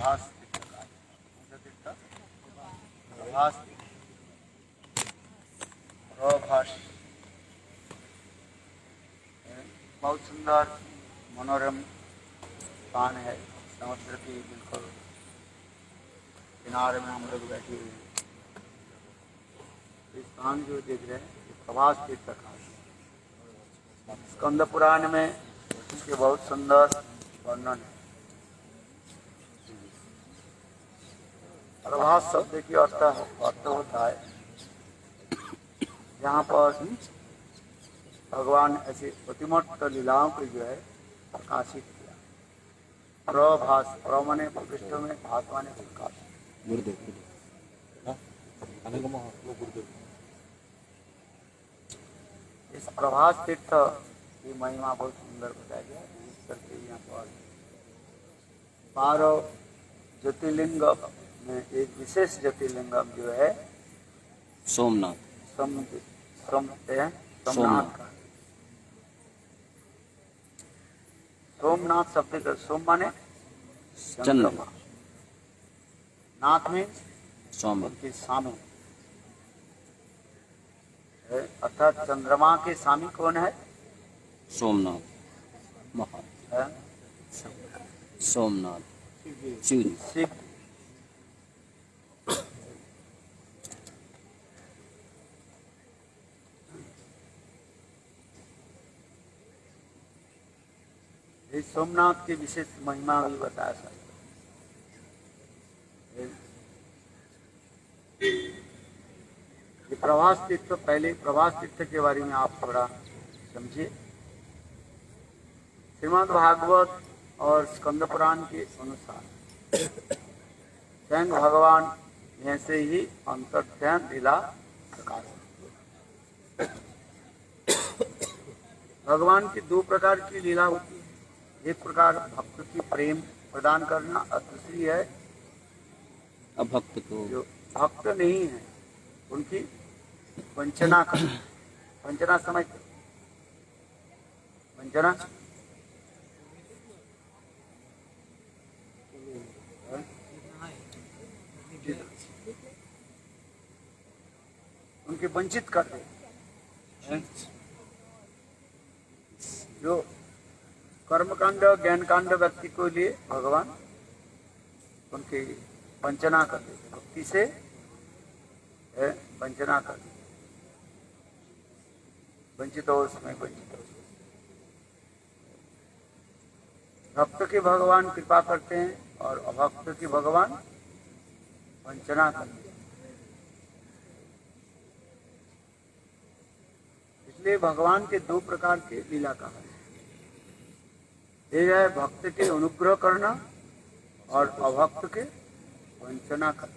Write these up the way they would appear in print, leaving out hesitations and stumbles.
प्रभास तीर्थ का तीर्थ प्रभास प्रभास बहुत सुंदर मनोरम स्थान है। समुद्र की बिल्कुल किनारे में हम लोग बैठे हुए हैं। इस स्थान जो देख रहे हैं प्रभास तीर्थ का स्कंद पुराण में इसके बहुत सुंदर वर्णन है। प्रभास शब्द की अर्थ होता है जहाँ पर भगवान ऐसे अतिमत्त लीलाओं को जो है प्रकाशित किया। प्रभास प्र माने पृष्ठ में भास माने प्रकाश। इस प्रभास तीर्थ की महिमा बहुत सुंदर बताया गया। विशेष करके यहाँ पर 12 ज्योतिर्लिंग में एक विशेष ज्योतिर्लिंगम जो है सोमनाथ सोमनाथ का। सोमनाथ शब्द का सोम माने चंद्रमा, नाथ में स्वामी के स्वामी अर्थात चंद्रमा के स्वामी कौन है? सोमनाथ सोमनाथ शिव शिव। इस सोमनाथ की विशेष महिमा भी बता सकते। ये प्रभास तीर्थ, पहले प्रभास तीर्थ के बारे में आप थोड़ा समझिए। श्रीमद् भागवत और स्कंद पुराण के अनुसार स्वयं भगवान ऐसे ही अंतर्ध्यान लीला प्रकाश। भगवान की 2 प्रकार की लीला होती है। एक प्रकार भक्त की प्रेम प्रदान करना और दूसरी है अभक्त को जो भक्त नहीं है उनकी वंचना करना। वंचना समझ वंचना उनके वंचित कर दे। जो कर्मकांड ज्ञान कांड व्यक्ति को लिए भगवान उनकी वंचना कर देते, भक्ति से वंचना कर देते। वंचित हो उसमें वंचित हो। भक्त के भगवान कृपा करते हैं और अभक्त के भगवान वंचना करते हैं। इसलिए भगवान के 2 प्रकार के लीला कहा है। एक है भक्त के अनुग्रह करना और अभक्त के वंचना करना।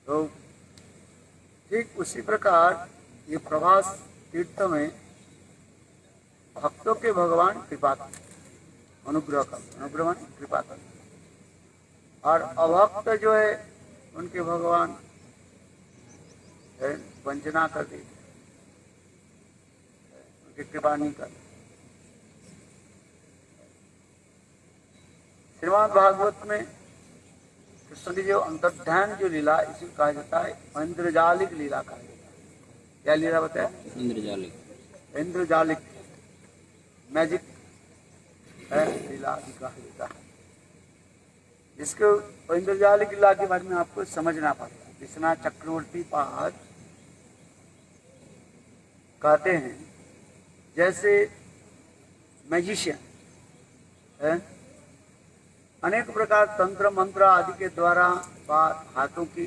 तो ठीक उसी प्रकार ये प्रभास तीर्थ में भक्तों के भगवान कृपा करते, अनुग्रह करते, अनुग्रह माने कृपा करते, और अभक्त जो है उनके भगवान वंचना कर देते, उनकी कृपा नहीं करते। श्रीमद् भागवत में कृष्ण की जो अंतर्ध्यान जो लीला इसी कहा जाता है इंद्रजालिक लीला कहा जाता है। क्या लीला बताया? इंद्रजालिक इंद्रजालिक मैजिक लीला भी कहा जाता है। इसको इंद्रजालिक लीला के बारे में आपको समझना पड़ेगा। विश्वनाथ चक्रवर्ती पाद कहते हैं जैसे मैजिशियन अनेक प्रकार तंत्र मंत्र आदि के द्वारा हाथों की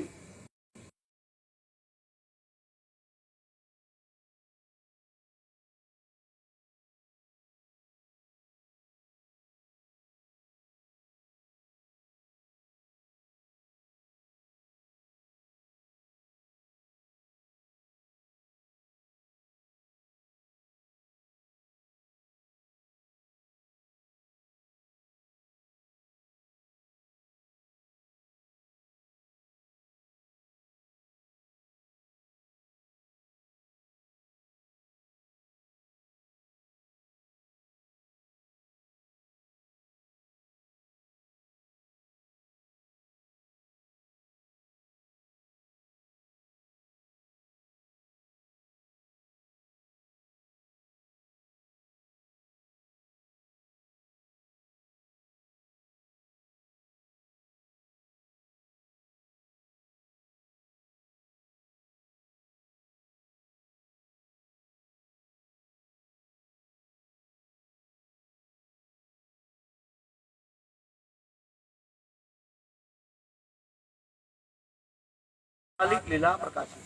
इंद्रजालिक लीला प्रकाशित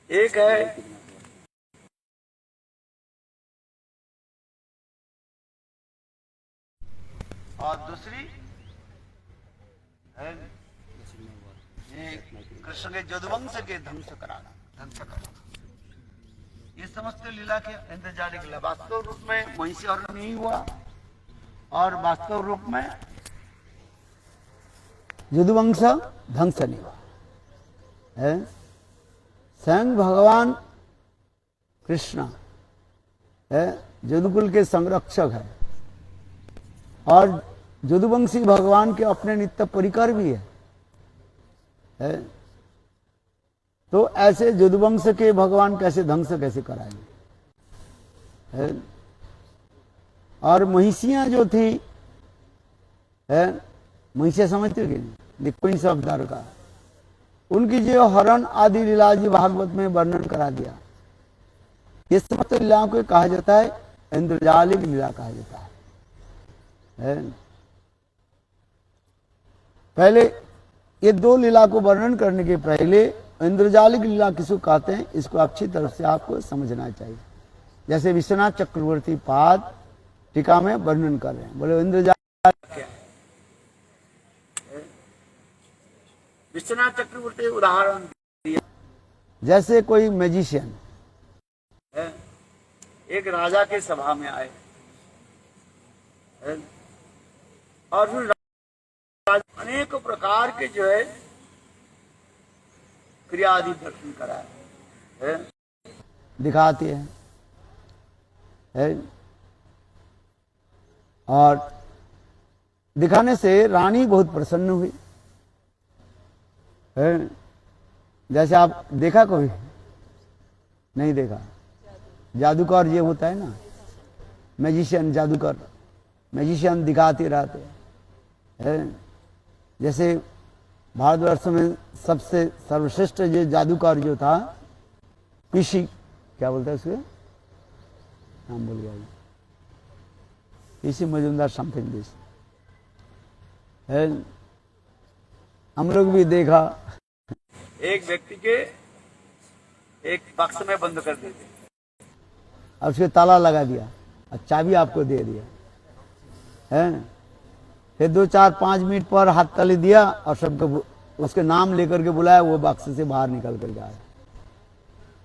किया। एक है और दूसरी है ये कृष्ण के यदुवंश के ध्वंस कराना। ये समस्त लीला के इंद्रजालिक लीला। वास्तव रूप में महिषी और नहीं हुआ और वास्तव रूप में यदुवंश ध्वंस नहीं हुआ है। स्वयं भगवान कृष्ण है यदुकुल के संरक्षक है और यदुवंशी भगवान के अपने नित्य परिकर भी है। तो ऐसे यदुवंश के भगवान कैसे ध्वंस कैसे कराएंगे है? और महिषियां जो थी है, महिषियां समझते हो कि नहीं, कोई शब्दार का उनकी जो हरण आदि लीला जी भागवत में वर्णन करा दिया। ये समस्त लीलाओं को कहा जाता है इंद्रजालिक लीला कहा जाता है। पहले ये दो लीला को वर्णन करने के पहले इंद्रजालिक लीला किसको कहते हैं इसको अच्छी तरह से आपको समझना चाहिए। जैसे विश्वनाथ चक्रवर्ती पाद टीका में वर्णन कर रहे हैं। बोले इंद्रजालिक विश्वनाथ चक्रवर्ती उदाहरण दिया। जैसे कोई मैजिशियन एक राजा के सभा में आए और फिर अनेक प्रकार के जो है क्रिया आदि दर्शन कराए दिखाते हैं और दिखाने से रानी बहुत प्रसन्न हुई है। जैसे आप देखा कभी नहीं देखा जादूगर ये होता है ना मैजिशियन जादूगर मैजिशियन दिखाते रहते हैं। जैसे भारतवर्ष में सबसे सर्वश्रेष्ठ जो जादूगर जो था पीसी क्या बोलते हैं उसके नाम बोल गया पीसी मजुमदार समथिंग दिस है। हम लोग भी देखा एक व्यक्ति के एक बक्स में बंद कर देते और उसके ताला लगा दिया और चाबी आपको दे दिया है। फिर 2-4-5 मिनट पर हाथ ताली दिया और सबको उसके नाम लेकर के बुलाया। वो बक्स से बाहर निकल कर आया।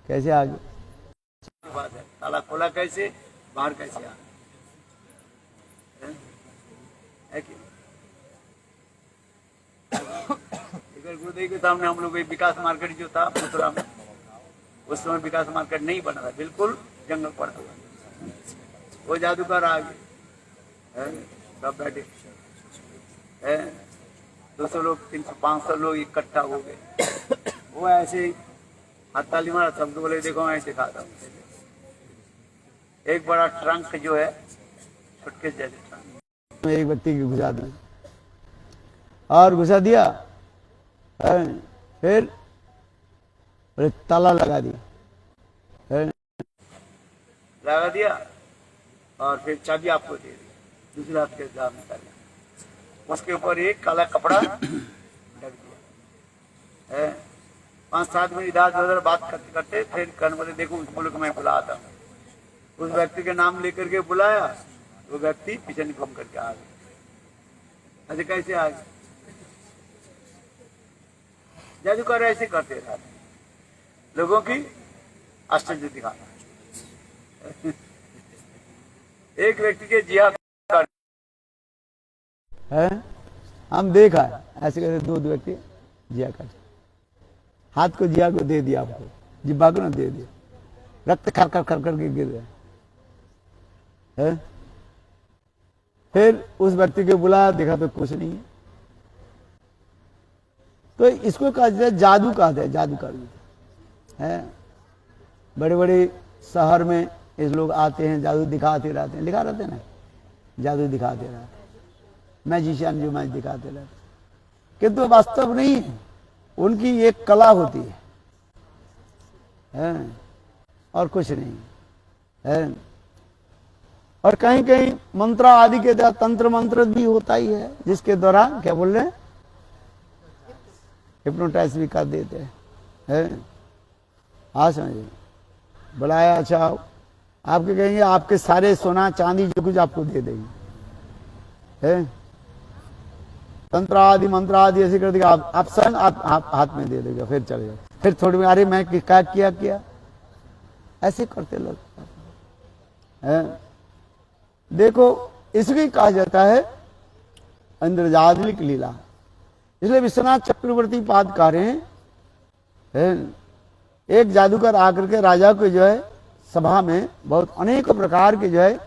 कैसे आगे बात है ताला खोला कैसे बाहर कैसे आ गुरुदेव के सामने हम लोग विकास मार्केट जो था मथुरा में उस समय विकास मार्केट नहीं बना था बिल्कुल जंगल पर वो जादूगर आ गए सब बैठे 200 लोग 300-500 लोग इकट्ठा हो गए। वो ऐसे हाथ ताली मारा सबको बोले देखो मैं ऐसे खाता हूँ। एक बड़ा ट्रंक जो है छुटके जैसे ट्रंक एक व्यक्ति की घुसा दिया और घुसा दिया फिर ताला लगा दिया और फिर चाबी आपको दे दी दूसरे हाथ के दाम में कर उसके ऊपर एक काला कपड़ा ढक दिया 5-7 मिनट इधर बात करते करते फिर कहने बोले देखो उस मुल्क में बुलाता हूँ। उस व्यक्ति के नाम लेकर के बुलाया वो व्यक्ति पीछे घूम करके आ गया। ऐसे कैसे आ गए जादूगर ऐसे करते रहते लोगों की आश्चर्य दिखाना। एक व्यक्ति के जिया है हम देखा है ऐसे करते 2 व्यक्ति जिया काटे हाथ को जिया को दे दिया आपको जिब्बा को ना दे दिया रक्त खर खर खर करके गिर गया है। फिर उस व्यक्ति के बुलाया देखा तो कुछ नहीं है। तो इसको कहा जाता है जादू कहते हैं जादूगर है। बड़े बड़े शहर में इस लोग आते हैं जादू दिखाते रहते हैं लिखा रहते हैं ना जादू दिखाते रहते हैं मैजिशियन जो मैच दिखाते रहते किंतु वास्तव नहीं है। उनकी एक कला होती है और कुछ नहीं है। और कहीं कहीं मंत्र आदि के द्वारा तंत्र मंत्र भी होता ही है जिसके द्वारा क्या बोल रहे हैं हिप्नोटाइज भी कर देते हैं। हाँ समझिए, बुलाया, अच्छा आपके कहेंगे आपके सारे सोना चांदी जो कुछ आपको दे देंगे, है तंत्र आदि मंत्र आदि ऐसे कर देगा, आप स्वयं आप हाथ में दे देगा, फिर चले जाओ, फिर थोड़ी में अरे मैं क्या किया ऐसे करते लोग हैं। देखो इसलिए कहा जाता है इंद्रजालिक लीला। इसलिए विश्वनाथ चक्रवर्ती पाद कह रहे हैं, एक जादूगर आकर के राजा को जो है सभा में बहुत अनेक प्रकार के जो है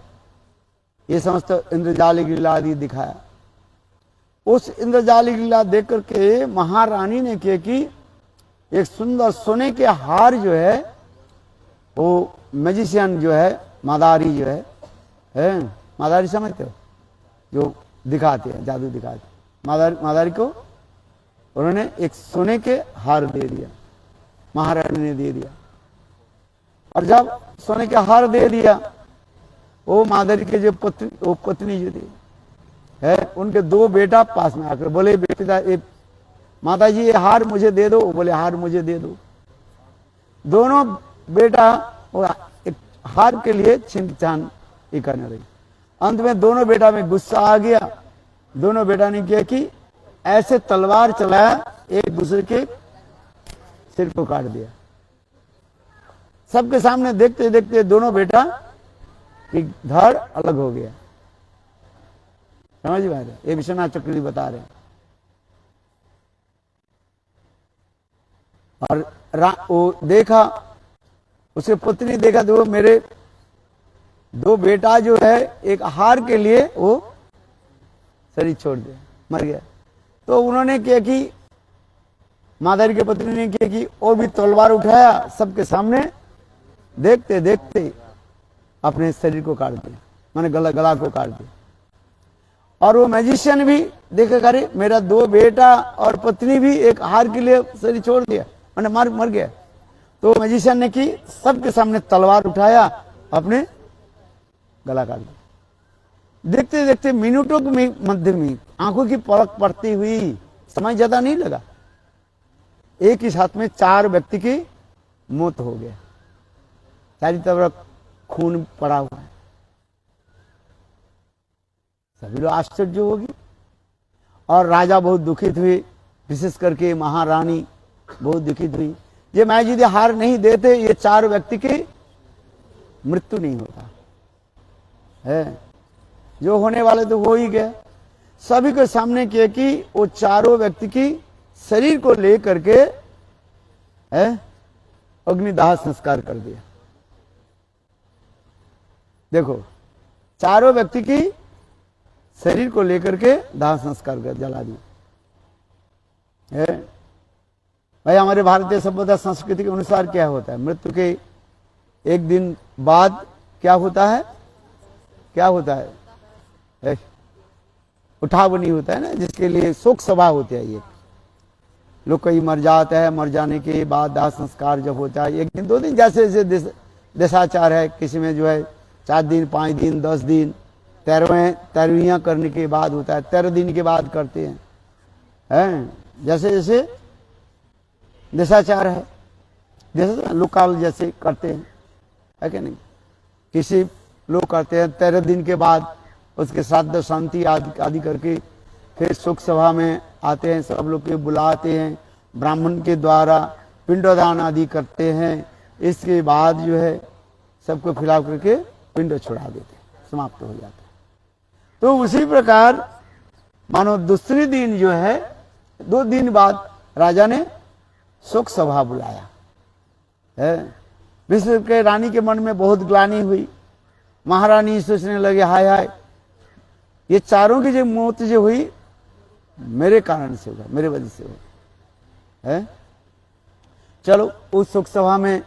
ये समस्त इंद्रजालिक लीला आदि दिखाया। उस इंद्रजालिक लीला देख करके महारानी ने किया कि एक सुंदर सोने के हार जो है वो मैजिशियन जो है मादारी जो है मादारी समझते हो, जो दिखाते हैं जादू दिखाते, मादारी को उन्होंने एक सोने के हार दे दिया, महारानी ने दे दिया। और जब सोने के हार दे दिया, वो मादारी के जो पत्नी जो थी है, उनके दो बेटा पास में आकर बोले बेटा माता जी ये हार मुझे दे दो, बोले हार मुझे दे दो। दोनों बेटा एक हार के लिए छिन ये करने लगे। अंत में दोनों बेटा में गुस्सा आ गया, दोनों बेटा ने किया कि ऐसे तलवार चलाया, एक दूसरे के सिर को काट दिया। सबके सामने देखते देखते दोनों बेटा की धड़ अलग हो गया। समझ में आ रहा है? ये विश्वनाथ चक्रवर्ती बता रहे हैं। और वो देखा, उसके पत्नी देखा तो मेरे दो बेटा जो है एक हार के लिए वो शरीर छोड़ दिया, मर गया। तो उन्होंने किया कि मादारी के पत्नी ने किया कि वो भी तलवार उठाया, सबके सामने देखते देखते अपने शरीर को काट दिया, माने गला को काट दिया। और वो मैजिशियन भी देखा करे मेरा दो बेटा और पत्नी भी एक हार के लिए शरीर छोड़ दिया, माने मर गया। तो मैजिशियन ने की सबके सामने तलवार उठाया, अपने गला काट दिया। देखते देखते मिनटों के मध्य में आंखों की पलक पड़ती हुई, समय ज्यादा नहीं लगा, एक ही साथ में 4 व्यक्ति की मौत हो गया। चारों तरफ खून पड़ा हुआ है। सभी लोग आश्चर्य होगी और राजा बहुत दुखित हुए, विशेष करके महारानी बहुत दुखित हुई। ये मैं यदि हार नहीं देते ये 4 व्यक्ति की मृत्यु नहीं होता है, जो होने वाले तो हो ही गए। सभी के सामने किया कि वो 4 व्यक्ति की शरीर को लेकर के अग्निदाह संस्कार कर दिया। देखो 4 व्यक्ति की शरीर को लेकर के दाह संस्कार कर जला दिया। भाई हमारे भारतीय सभ्यता संस्कृति के अनुसार क्या होता है, मृत्यु के एक दिन बाद क्या होता है, उठावनी होता है ना, जिसके लिए शोक सभा होती है। ये लोग कहीं मर जाते हैं, मर जाने के बाद दाह संस्कार जब होता है 1 दिन 2 दिन, जैसे जैसे देशाचार है, किसी में जो है 4 दिन 5 दिन 10 दिन 13वियां करने के बाद होता है, 13 दिन के बाद करते हैं, जैसे जैसे देशाचार है, जैसे लोकाल जैसे करते हैं, है कि नहीं। किसी लोग करते हैं 13 दिन के बाद उसके श्राद्ध शांति आदि करके फिर सुख सभा में आते हैं, सब लोग के बुलाते हैं, ब्राह्मण के द्वारा पिंडदान आदि करते हैं। इसके बाद जो है सबको खिलाफ करके पिंड छुड़ा देते हैं, समाप्त हो जाता है। तो उसी प्रकार मानो दूसरे दिन जो है 2 दिन बाद राजा ने शोक सभा बुलाया है। विश्व के रानी के मन में बहुत ग्लानि हुई। महारानी सोचने लगे हाय हाय, ये 4 की जो मौत जो हुई मेरे कारण से होगा, मेरे वजह से होगा है। चलो उस शोक सभा में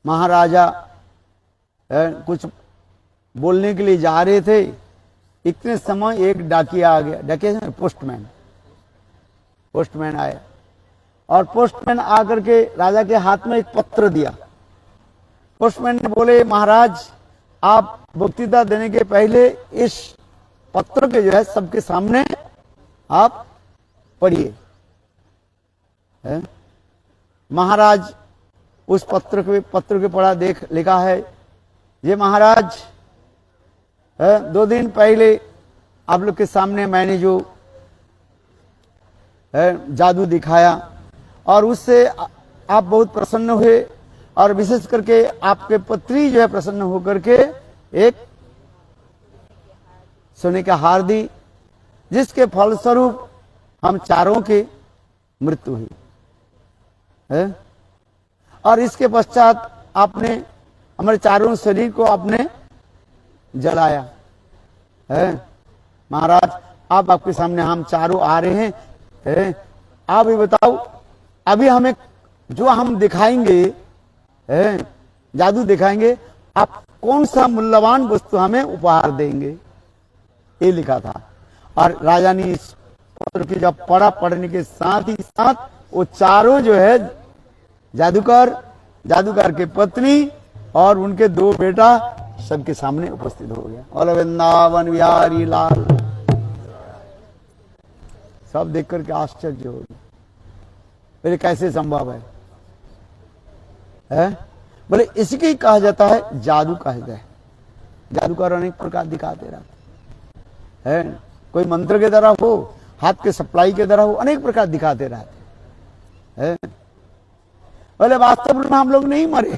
महाराजा कुछ बोलने के लिए जा रहे थे, इतने समय एक डाकिया आ गया। डाकिया पोस्टमैन आया और पोस्टमैन आकर के राजा के हाथ में एक पत्र दिया। पोस्टमैन ने बोले महाराज आप वक्तृता देने के पहले इस पत्र के जो है सबके सामने आप पढ़िए। है? महाराज उस पत्र के पढ़ा देख लिखा है, ये महाराज 2 दिन पहले आप लोग के सामने मैंने जो जादू दिखाया और उससे आप बहुत प्रसन्न हुए और विशेष करके आपके पत्री जो है प्रसन्न होकर के एक सोने का हार दी, जिसके फलस्वरूप हम चारों की मृत्यु हुई है। और इसके पश्चात आपने हमारे चारों शरीर को आपने जलाया है। महाराज अब आपके सामने हम चारों आ रहे हैं, आप ये बताओ अभी हमें जो हम दिखाएंगे जादू दिखाएंगे, आप कौन सा मूल्यवान वस्तु हमें उपहार देंगे, ये लिखा था। और राजा ने इस पत्र की जब पढ़ने के साथ ही साथ वो चारों जो है जादूगर के पत्नी और उनके 2 बेटा सबके सामने उपस्थित हो गया। और वृंदावन बिहारी लाल सब देख करके आश्चर्य हो गया, बोले कैसे संभव है? बोले इसके ही कहा जाता है जादू कहा जाता है। जादूकर अनेक प्रकार दिखाते रहते हैं, कोई मंत्र के द्वारा हो, हाथ के सप्लाई के द्वारा हो, अनेक प्रकार दिखाते रहते हैं। बोले वास्तव में हम लोग नहीं मरे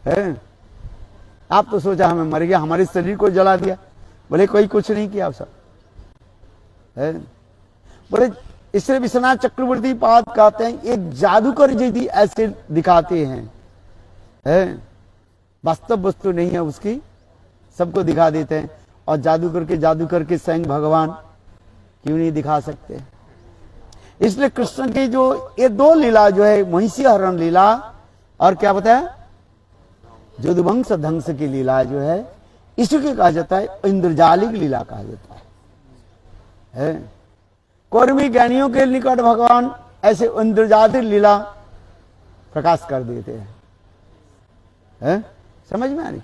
हैं। आप तो सोचा हमें मर गया, हमारे शरीर को जला दिया। बोले कोई कुछ नहीं किया सब है। बोले इसलिए विश्वनाथ चक्रवर्ती पाद कहते हैं एक जादूकर यदि ऐसे दिखाते हैं, वास्तव वस्तु नहीं है उसकी, सबको दिखा देते हैं। और जादूकर के स्वयं भगवान क्यों नहीं दिखा सकते? इसलिए कृष्ण की जो ये 2 लीला जो है, महिषी हरण लीला और क्या बताया जदुवंश ध्वंस की लीला जो है, इसको कहा जाता है इंद्रजालिक लीला कहा जाता है। कौरवी ज्ञानियों के निकट भगवान ऐसे इंद्रजालिक लीला प्रकाश कर देते हैं। समझ में आ रही?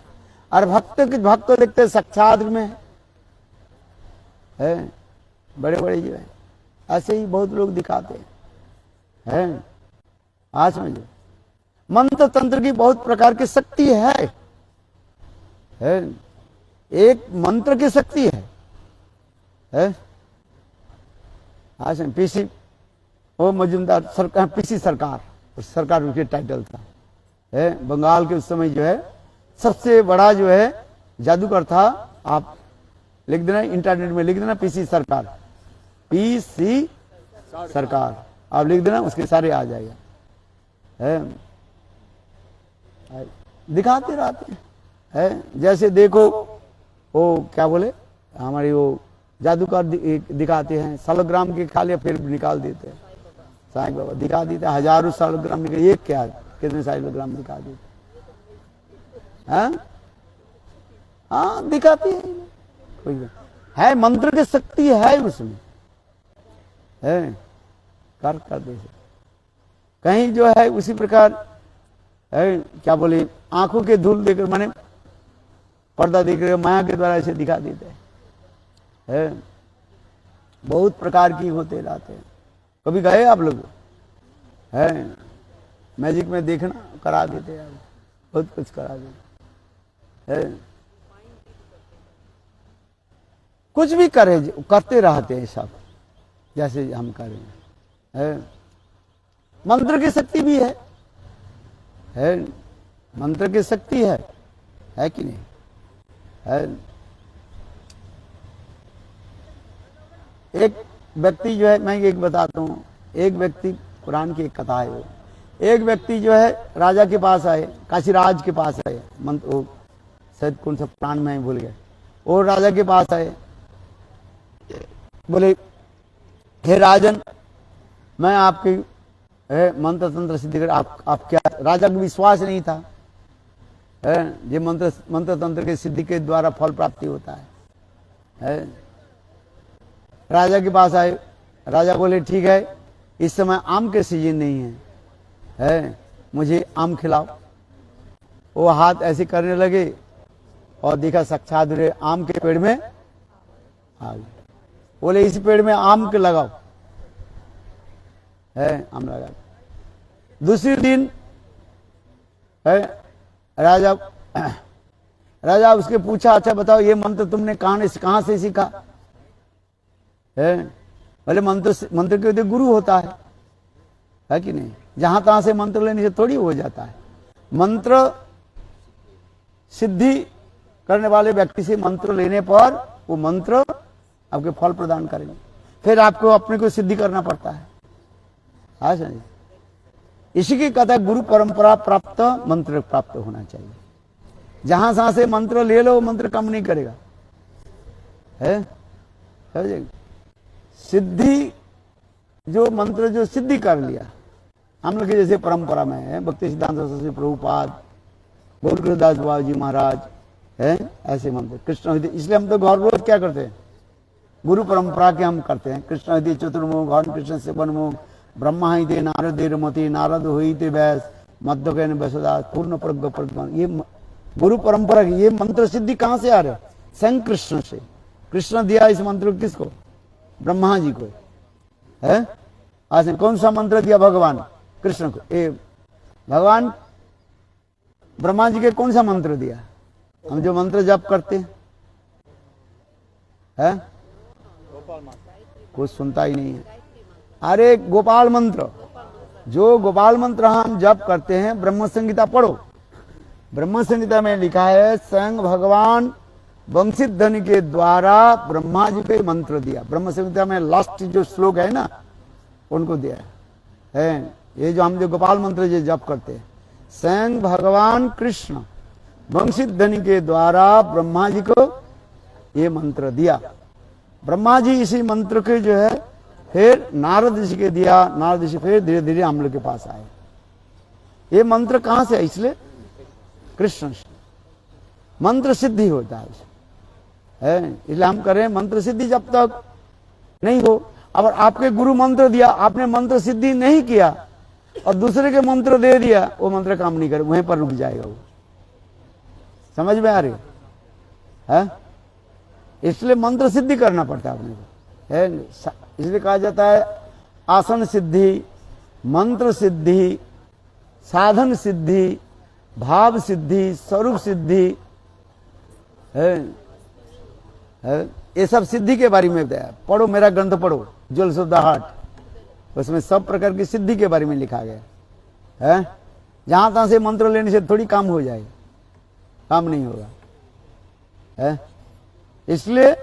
और भक्त देखते साक्षात में है, बड़े बड़े जो है ऐसे ही बहुत लोग दिखाते हैं। आज समझो मंत्र तंत्र की बहुत प्रकार की शक्ति है। एक मंत्र की शक्ति है। आज पीसी वो मजुमदार सरकार, पीसी सरकार उनके टाइटल था। बंगाल के उस समय जो है सबसे बड़ा जो है जादूगर था। आप लिख देना, इंटरनेट में लिख देना पीसी सरकार, आप लिख देना, उसके सारे आ जाएगा। दिखाते रहते हैं। जैसे देखो वो क्या बोले हमारी वो जादूगर दिखाते हैं, सालोग्राम के खा लिया फिर निकाल देते हैं। साईं बाबा दिखा देते हैं, हजारों सालोग्राम निकल, ये क्या कितने सालोग्राम दिखा देते हैं। हाँ दिखाती है, कोई है मंत्र की शक्ति है उसमें, है कर दे। कहीं जो है उसी प्रकार है, क्या बोले आंखों के धूल देकर माने पर्दा देकर माया के द्वारा ऐसे दिखा देते हैं। बहुत प्रकार की होते रहते हैं। कभी गए आप लोग? है मैजिक में देखना, करा देते हैं, बहुत कुछ करा देते हैं। कुछ भी करते रहते हैं सब, जैसे हम कर रहे हैं। मंत्र की शक्ति भी है, मंत्र की शक्ति है कि नहीं है? एक व्यक्ति जो है, मैं एक बताता हूँ, एक व्यक्ति, कुरान की एक कथा है, एक व्यक्ति जो है राजा के पास आए, काशीराज के पास आए, मंत्र शायद कौन सा प्राण में भूल गए, और राजा के पास आए, बोले हे राजन मैं आपकी मंत्र तंत्र सिद्धि कर, आप क्या? राजा को विश्वास नहीं था ये मंत्र तंत्र के सिद्धि के द्वारा फल प्राप्ति होता है। राजा के पास आए, राजा बोले ठीक है इस समय आम के सीजन नहीं है, मुझे आम खिलाओ। वो हाथ ऐसे करने लगे और देखा साक्षात आम के पेड़ में आ गए। बोले इस पेड़ में आम के लगाओ, है आम लगा। दूसरे दिन है राजा राजा उसके पूछा, अच्छा बताओ ये मंत्र तुमने कहां से सीखा है? बोले मंत्र के गुरु होता है कि नहीं? जहां तहां से मंत्र लेने से थोड़ी हो जाता है। मंत्र सिद्धि करने वाले व्यक्ति से मंत्र लेने पर वो मंत्र आपके फल प्रदान करेंगे, फिर आपको अपने को सिद्धि करना पड़ता है। हाँ समझे? इसी की कहता है गुरु परंपरा प्राप्त मंत्र प्राप्त होना चाहिए। जहां जहां से मंत्र ले लो मंत्र कम नहीं करेगा, है समझे? सिद्धि जो मंत्र जो सिद्धि कर लिया, हम लोग जैसे परंपरा में है, भक्ति सिद्धांत सरस्वती प्रभुपाद, गौरदास बाबा जी महाराज है, ऐसे मंत्र कृष्ण हृदय। इसलिए हम तो घर रोज क्या करते हैं? गुरु परंपरा के हम करते हैं। कृष्ण हृदय चतुर्मुख, हर कृष्ण से बनमुख, ब्रह्मा ही दे नारद मति, नारद हुई थे वैस, मध्य कहने वैसदास, पूर्ण प्रज्ञ प्रज्ञान। ये गुरु परंपरा की ये मंत्र सिद्धि कहां से आ रहे? स्वयं कृष्ण से। कृष्ण दिया इस मंत्र को किसको? ब्रह्मा जी को है। आज कौन सा मंत्र दिया? भगवान कृष्ण को। भगवान ब्रह्मा जी के कौन सा मंत्र दिया? हम जो मंत्र जप करते हैं कुछ सुनता ही नहीं है। अरे गोपाल मंत्र, जो गोपाल मंत्र हम जप करते हैं, ब्रह्म संहिता पढ़ो। ब्रह्म संहिता में लिखा है स्वयं भगवान वंशित धन के द्वारा ब्रह्मा जी को मंत्र दिया। ब्रह्म संहिता में लास्ट जो श्लोक है ना, उनको दिया है। ये जो हम जो गोपाल मंत्र जो जप करते हैं, स्वयं भगवान कृष्ण वंशित धन के द्वारा ब्रह्मा जी को ये मंत्र दिया। ब्रह्मा जी इसी मंत्र के जो है फिर नारद ऋषि के दिया। नारद ऋषि फिर धीरे धीरे हम लोग के पास आए। ये मंत्र कहां से है? इसलिए कृष्ण से मंत्र सिद्धि होता है, इसलिए हम कह रहे हैं मंत्र सिद्धि जब तक नहीं हो। अगर आपके गुरु मंत्र दिया, आपने मंत्र सिद्धि नहीं किया और दूसरे के मंत्र दे दिया, वो मंत्र काम नहीं करे, वहीं पर रुक जाएगा वो। समझ में आ रही है? इसलिए मंत्र सिद्धि करना पड़ता है अपने को, है। इसलिए कहा जाता है आसन सिद्धि, मंत्र सिद्धि, साधन सिद्धि, भाव सिद्धि, स्वरूप सिद्धि है। ये सब सिद्धि के बारे में बताया। पढ़ो, मेरा ग्रंथ पढ़ो, ज्वेल्स ऑफ द हार्ट, उसमें सब प्रकार की सिद्धि के बारे में लिखा गया है। जहां तहां से मंत्र लेने से थोड़ी काम हो जाएगा, काम नहीं होगा, है। इसलिए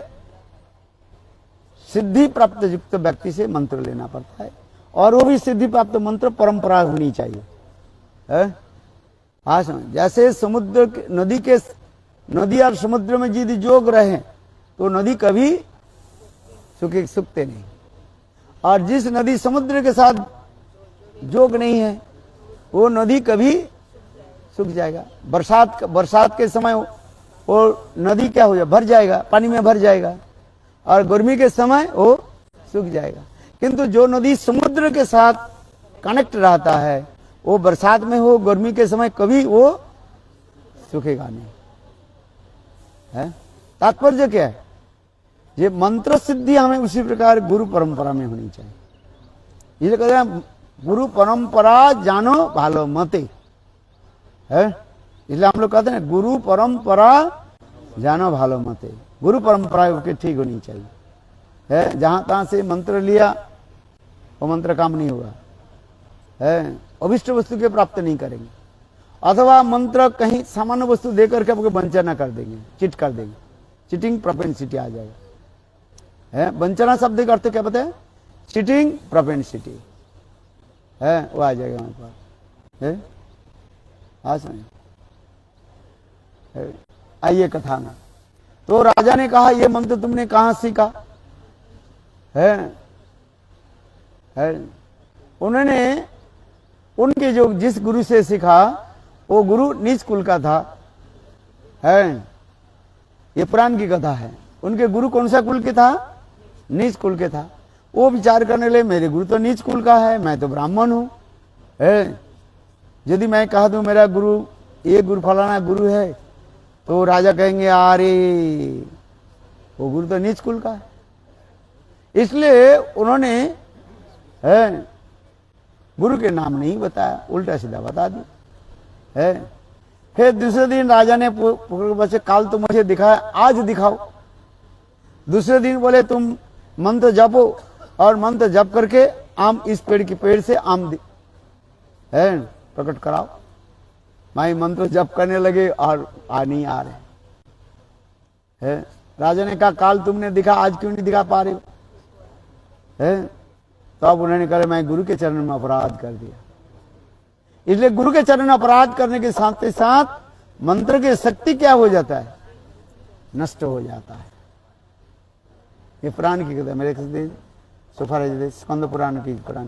सिद्धि प्राप्त युक्त व्यक्ति से मंत्र लेना पड़ता है, और वो भी सिद्धि प्राप्त मंत्र परंपरा होनी चाहिए, है। हाँ समझ। जैसे समुद्र नदी और समुद्र में यदि जोग रहे तो नदी कभी सूखते नहीं, और जिस नदी समुद्र के साथ जोग नहीं है वो नदी कभी सूख जाएगा। बरसात के समय वो नदी क्या हो जाए? भर जाएगा, पानी में भर जाएगा, और गर्मी के समय वो सूख जाएगा। किंतु जो नदी समुद्र के साथ कनेक्ट रहता है, वो बरसात में हो, गर्मी के समय कभी वो सूखेगा नहीं, है। तात्पर्य क्या है? ये मंत्र सिद्धि हमें उसी प्रकार गुरु परंपरा में होनी चाहिए। ये कहते हैं गुरु परंपरा जानो भालो मते, है। इसलिए हम लोग कहते हैं गुरु परंपरा जानो भालो मते। गुरु परंपरा के ठीक होनी चाहिए, है। जहां तहां से मंत्र लिया वो मंत्र काम नहीं होगा, है। अभिष्ट वस्तु के प्राप्त नहीं करेंगे, अथवा मंत्र कहीं सामान्य वस्तु देकर के आपको वंचना कर देंगे, चिट कर देंगे, चिटिंग प्रोपेंसिटी आ जाएगा, है। वंचना शब्द का अर्थ क्या पता है? चिटिंग प्रोपेंसिटी, है, वो आ जाएगा हमारे पास, है। हाँ समझ। आइए कथा में। तो राजा ने कहा ये मंत्र तुमने कहां सीखा, है। उन्होंने उनके जो जिस गुरु से सीखा वो गुरु नीच कुल का था, है। ये पुराण की कथा है। उनके गुरु कौन सा कुल के था? नीच कुल के था। वो विचार करने लगे मेरे गुरु तो नीच कुल का है, मैं तो ब्राह्मण हूं, है। यदि मैं कह दूं मेरा गुरु ये गुरु फलाना गुरु है, तो राजा कहेंगे अरे वो गुरु तो नीच कुल का है। इसलिए उन्होंने, है, गुरु के नाम नहीं बताया, उल्टा सीधा बता दी है। फिर दूसरे दिन राजा ने बच्चे काल तुम मुझे दिखाया, आज दिखाओ। दूसरे दिन बोले तुम मंत्र जपो, और मंत्र जप करके आम, इस पेड़ से आम है प्रकट कराओ। माई मंत्र जप करने लगे और नहीं आ रहे है। राजा ने कहा काल तुमने दिखा, आज क्यों नहीं दिखा पा रहे हो है। तो अब उन्होंने कहा मैं गुरु के चरण में अपराध कर दिया। इसलिए गुरु के चरण में अपराध करने के साथ ही साथ मंत्र की शक्ति क्या हो जाता है, नष्ट हो जाता है। ये पुराण की कथा, मेरे स्कंद पुराण की कथा।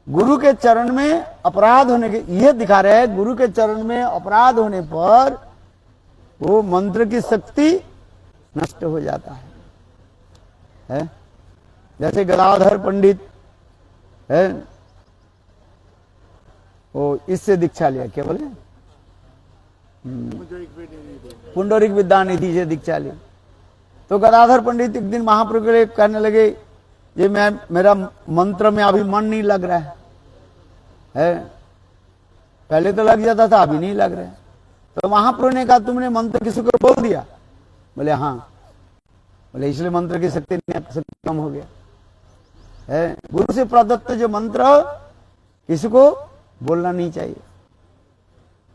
गुरु के चरण में अपराध होने के, यह दिखा रहे हैं गुरु के चरण में अपराध होने पर वो मंत्र की शक्ति नष्ट हो जाता है? जैसे गदाधर पंडित है, वो इससे दीक्षा लिया, क्या बोले, पुंडरीक विद्यानिधि से दीक्षा ली। तो गदाधर पंडित एक दिन महाप्रभु के लिए कहने लगे ये मेरा मंत्र में अभी मन नहीं लग रहा है। पहले तो लग जाता था, अभी नहीं लग रहा है। तो महाप्रभु ने कहा तुमने मंत्र किसी को बोल दिया? बोले हाँ। बोले इसलिए मंत्र की शक्ति कम हो गया है। गुरु से प्रदत्त जो मंत्र किसी को बोलना नहीं चाहिए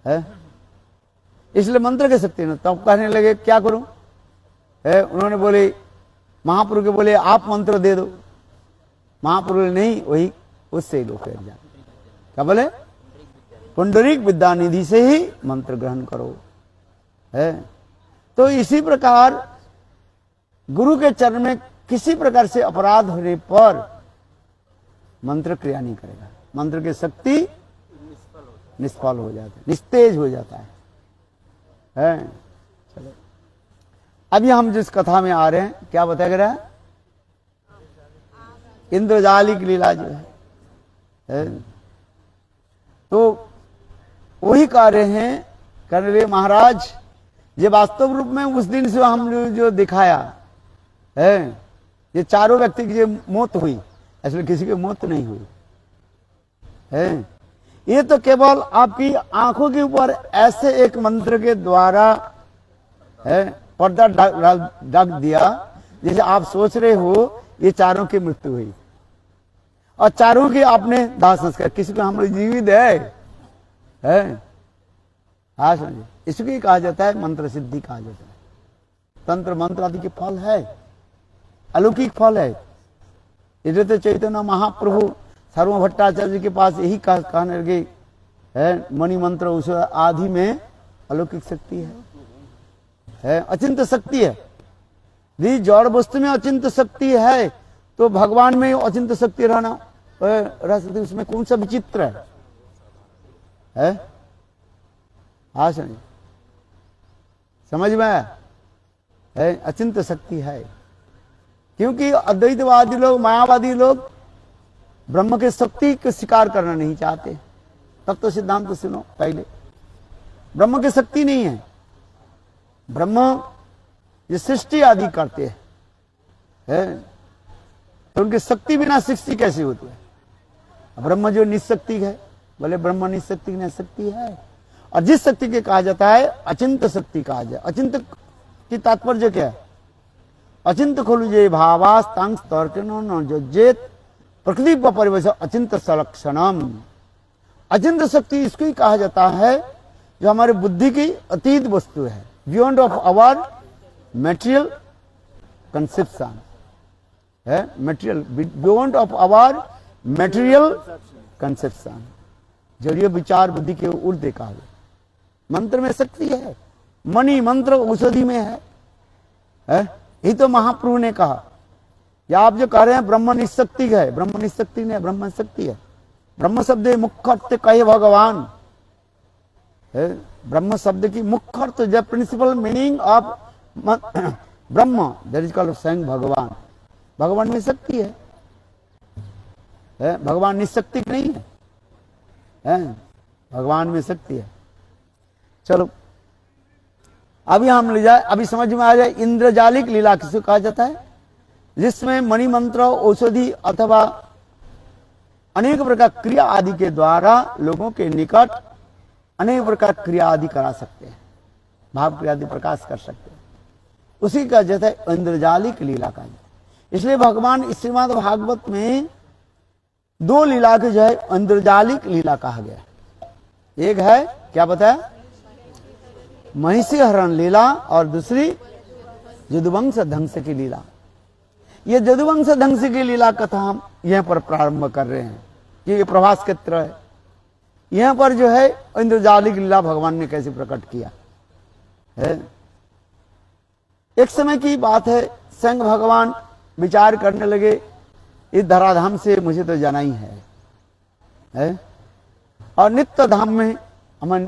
है, इसलिए मंत्र की शक्ति न। तब कहने लगे क्या करूं है। उन्होंने बोले महाप्रभु के बोले आप मंत्र दे दो। महाप्रभु नहीं, वही उससे लो फिर जा। क्या बोले, पुंडरीक विद्यानिधि से ही मंत्र ग्रहण करो है। तो इसी प्रकार गुरु के चरण में किसी प्रकार से अपराध होने पर मंत्र क्रिया नहीं करेगा, मंत्र की शक्ति निष्फल हो जाता है, निस्तेज हो जाता है। चलो अभी हम जिस कथा में आ रहे हैं, क्या बताया गया है, इंद्रजालिक लीला जो है। तो वही कह रहे हैं, कह रहे महाराज ये वास्तव रूप में उस दिन से हमने जो दिखाया है, ये चारों व्यक्ति की जो मौत हुई, ऐसे किसी की मौत नहीं हुई है। ये तो केवल आपकी आंखों के ऊपर ऐसे एक मंत्र के द्वारा है पर्दा ढक दिया, जैसे आप सोच रहे हो ये चारों की मृत्यु हुई और चारों की आपने दाह संस्कार। किसी को हम जीवित है हाँ समझे, इसको कहा जाता है मंत्र सिद्धि कहा जाता है। तंत्र मंत्र आदि के फल है, अलौकिक फल है। इधर तो चैतन्य महाप्रभु सर्व भट्टाचार्य के पास यही कहने लगे है, मणि मंत्र उस आदि में अलौकिक शक्ति है, अचिंत शक्ति है। यदि जड़ वस्तु में अचिंत शक्ति है तो भगवान में अचिंत शक्ति रहना रह सकती, उसमें कौन सा विचित्र है? हाँ समझ में है, अचिंत शक्ति है। क्योंकि अद्वैतवादी लोग, मायावादी लोग ब्रह्म के शक्ति को स्वीकार करना नहीं चाहते। तब तो सिद्धांत तो सुनो पहले, ब्रह्म की शक्ति नहीं है। ब्रह्म ये सृष्टि आदि करते हैं तो उनकी शक्ति बिना सृष्टि कैसी होती है? ब्रह्म जो निशक्ति है, बोले ब्रह्म निशक्ति न शक्ति है। और जिस शक्ति के कहा जाता है अचिंत शक्ति कहा जाए। अचिंत की तात्पर्य क्या है? अचिंत खोलु जे भावास तांग तर्कनो जो जेत प्रकृति पर परिवेश अचिंत सलक्षणम। अचिंत शक्ति इसको ही कहा जाता है जो हमारे बुद्धि की अतीत वस्तु है, beyond of our material conception है, material beyond of our material conception, जड़ीय विचार बुद्धि के ऊर्ध्व कहा गया। मंत्र में शक्ति है, मणि मंत्र औषधि में है? यही तो महाप्रभु ने कहा। या आप जो कह रहे हैं ब्रह्म निशक्ति है, ब्रह्म निशक्ति नहीं, ब्रह्म शक्ति है। ब्रह्म शब्द मुख्य अर्थ कहे भगवान है। ब्रह्म शब्द की मुख्य अर्थ जो principal meaning of Brahma, that is called स्वयं भगवान। भगवान में शक्ति है, भगवान निशक्ति नहीं है, भगवान में शक्ति है। चलो अभी हम ले जाए, अभी समझ में आ जाए इंद्रजालिक लीला किसे कहा जाता है, जिसमें मणि मंत्र औषधि अथवा अनेक प्रकार क्रिया आदि के द्वारा लोगों के निकट अनेक प्रकार क्रिया आदि करा सकते हैं, भाव क्रिया आदि प्रकाश कर सकते हैं। उसी का जैसे इंद्रजालिक लीला का। इसलिए भगवान श्रीमद् भागवत में दो लीला के जो है इंद्रजालिक लीला कहा गया। एक है क्या बताया, महिषी हरण लीला, और दूसरी यदुवंश ध्वंस की लीला। ये यदुवंश ध्वंस की लीला कथा हम यहां पर प्रारंभ कर रहे हैं कि ये प्रभास क्षेत्र है। यहां पर जो है इंद्रजालिक लीला भगवान ने कैसे प्रकट किया है। एक समय की बात है, संग भगवान विचार करने लगे, इस धराधाम से मुझे तो जाना ही है? और नित्य धाम में हमें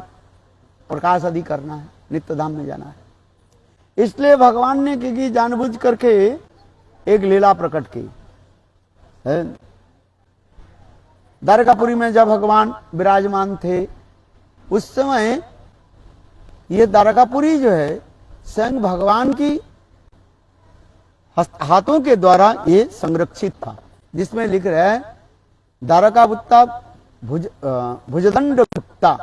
प्रकाश आदि करना है, नित्य धाम में जाना है। इसलिए भगवान ने क्योंकि जानबूझ करके एक लीला प्रकट की है। द्वारकापुरी में जब भगवान विराजमान थे उस समय ये द्वारकापुरी जो है स्वयं भगवान की हाथों के द्वारा ये संरक्षित था, जिसमें लिख रहा है द्वारकापुत्ता भुजदंड गुप्ता।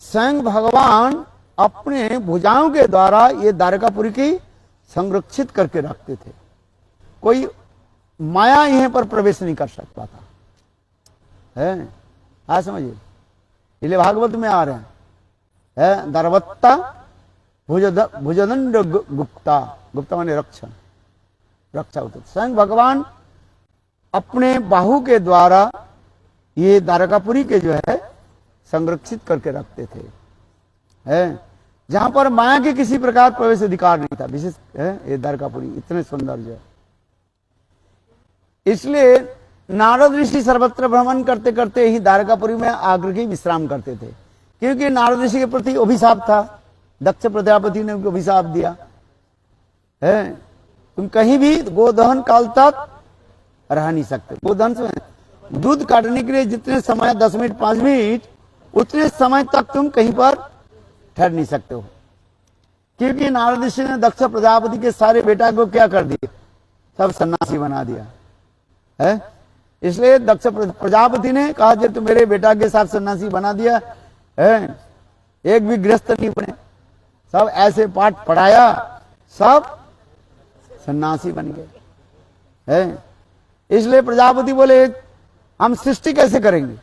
स्वयं भगवान अपने भुजाओं के द्वारा ये द्वारकापुरी की संरक्षित करके रखते थे। कोई माया यहां पर प्रवेश नहीं कर सकता था, है आज समझिए। इसलिए भागवत में आ रहे हैं दरवत्ता भुजदंड गुप्ता। गुप्ता माने रक्षण, रक्षा होता। स्वयं भगवान अपने बाहु के द्वारा ये द्वारकापुरी के जो है संरक्षित करके रखते थे, है जहां पर माया के किसी प्रकार प्रवेश अधिकार नहीं था। विशेष है ये द्वारकापुरी इतने सुंदर जो है। इसलिए नारद ऋषि सर्वत्र भ्रमण करते करते ही द्वारकापुरी में आकर के विश्राम करते थे, क्योंकि नारद ऋषि के प्रति अभिशाप था। दक्ष प्रजापति ने उनको अभिशाप दिया है, तुम कहीं भी गोदहन काल तक रह नहीं सकते। गोदहन से दूध काटने के लिए जितने समय 10 मिनट 5 मिनट, उतने समय तक तुम कहीं पर ठहर नहीं सकते हो। क्योंकि नारद ऋषि ने दक्ष प्रजापति के सारे बेटा को क्या कर दिया, सब सन्यासी बना दिया है। इसलिए दक्ष प्रजापति ने कहा जब तुम मेरे बेटा के साथ सन्यासी बना दिया है, एक भी गृहस्थ नहीं बने, सब ऐसे पाठ पढ़ाया, सब सन्यासी बन गए है। इसलिए प्रजापति बोले हम सृष्टि कैसे करेंगे,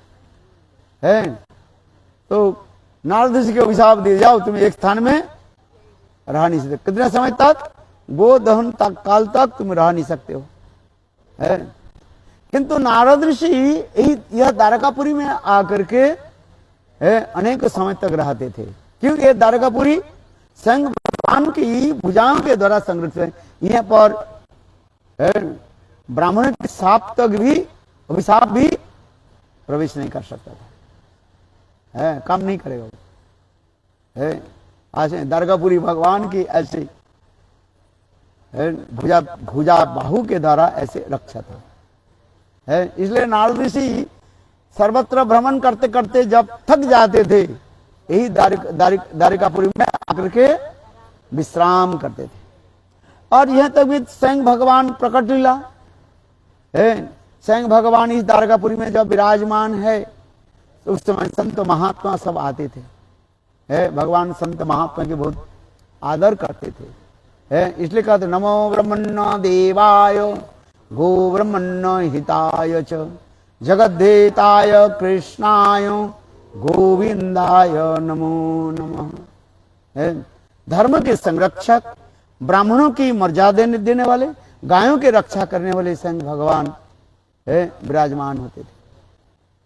है तो नारद ऋषि को अभिशाप दिए, जाओ तुम एक स्थान में रह नहीं सकते। कितने समय तक, गोदहन तक काल तक तुम रह नहीं सकते हो, है। किंतु नारद ऋषि यह द्वारकापुरी में आकर के अनेक समय तक रहते थे, क्योंकि यह द्वारकापुरी संग भगवान की भुजाओं के द्वारा संरक्षित है। यहाँ पर ब्राह्मण के साप तक भी अभिशाप भी प्रवेश नहीं कर सकता था, है काम नहीं करेगा वो, है। आज द्वारकापुरी भगवान की ऐसे भुजा बाहु के द्वारा ऐसे रक्षा था, है। इसलिए नारद ऋषि सर्वत्र भ्रमण करते करते जब थक जाते थे, यही द्वारकापुरी में आकर के विश्राम करते थे। और यह तक भी स्वयं भगवान प्रकट लीला है। स्वयं भगवान इस द्वारकापुरी में जब विराजमान है तो उस समय संत महात्मा सब आते थे, है। भगवान संत महात्मा के बहुत आदर करते थे, है। इसलिए कहते नमो ब्रह्मण्य देवाय गो ब्रह्मण्य हिताय च जगद्धेताय कृष्णाय गोविंदाय नमो नमः, है। धर्म के संरक्षक, ब्राह्मणों की मर्यादा देने वाले, गायों के रक्षा करने वाले संग भगवान है विराजमान होते थे,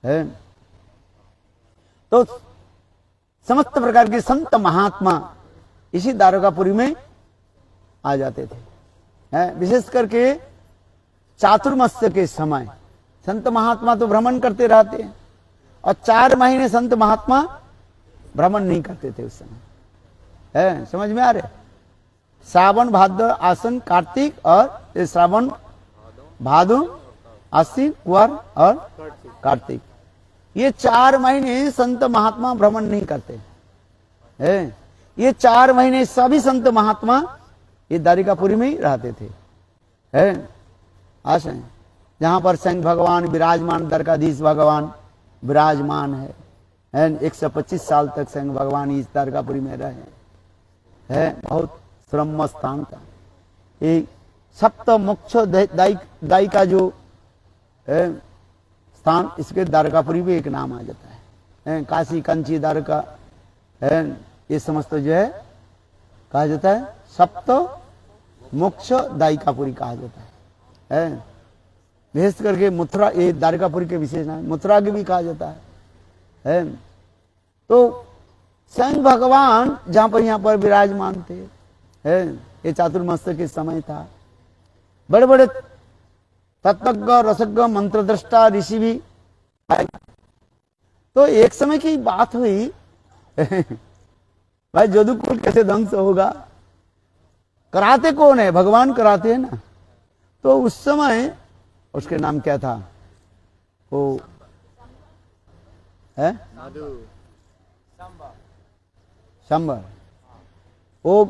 है। तो समस्त प्रकार के संत महात्मा इसी द्वारकापुरी में आ जाते थे, है। विशेष करके चातुर्मास्य के समय संत महात्मा तो भ्रमण करते रहते हैं, और 4 महीने संत महात्मा भ्रमण नहीं करते थे उस समय, है। समझ में आ रहे, श्रावण भाद्र आश्विन कार्तिक, और श्रावण भादो आश्विन कुंवर और कार्तिक, ये 4 महीने संत महात्मा भ्रमण नहीं करते, है। ये 4 महीने सभी संत महात्मा ये द्वारकापुरी में ही रहते थे, है। आशा जहां पर स्वयं भगवान विराजमान, द्वारकाधीश भगवान विराजमान है। 125 साल तक स्वयं भगवान इस द्वारकापुरी में रहे है। बहुत श्रम स्थान था। एक सप्त मोक्ष दाई का जो स्थान, इसके द्वारकापुरी भी एक नाम आ जाता है। काशी, कंची, द्वारका, ये समस्त जो है कहा जाता है सप्त मोक्ष दायिकापुरी कहा जाता है। विशेष करके मथुरा, ये द्वारकापुरी के विशेष नाम, मथुरा के भी कहा जाता है। तो स्वयं भगवान जहां पर यहाँ पर विराजमान थे, ये चातुर्मास्य के समय था। बड़े बड़े तत्वज्ञ, रसज्ञ, मंत्रद्रष्टा ऋषि भी आए। तो एक समय की बात हुई भाई यदुकुल कैसे ध्वंस होगा, कराते कौन है? भगवान कराते हैं ना। तो उस समय उसके नाम क्या था, वो है शंबर, वो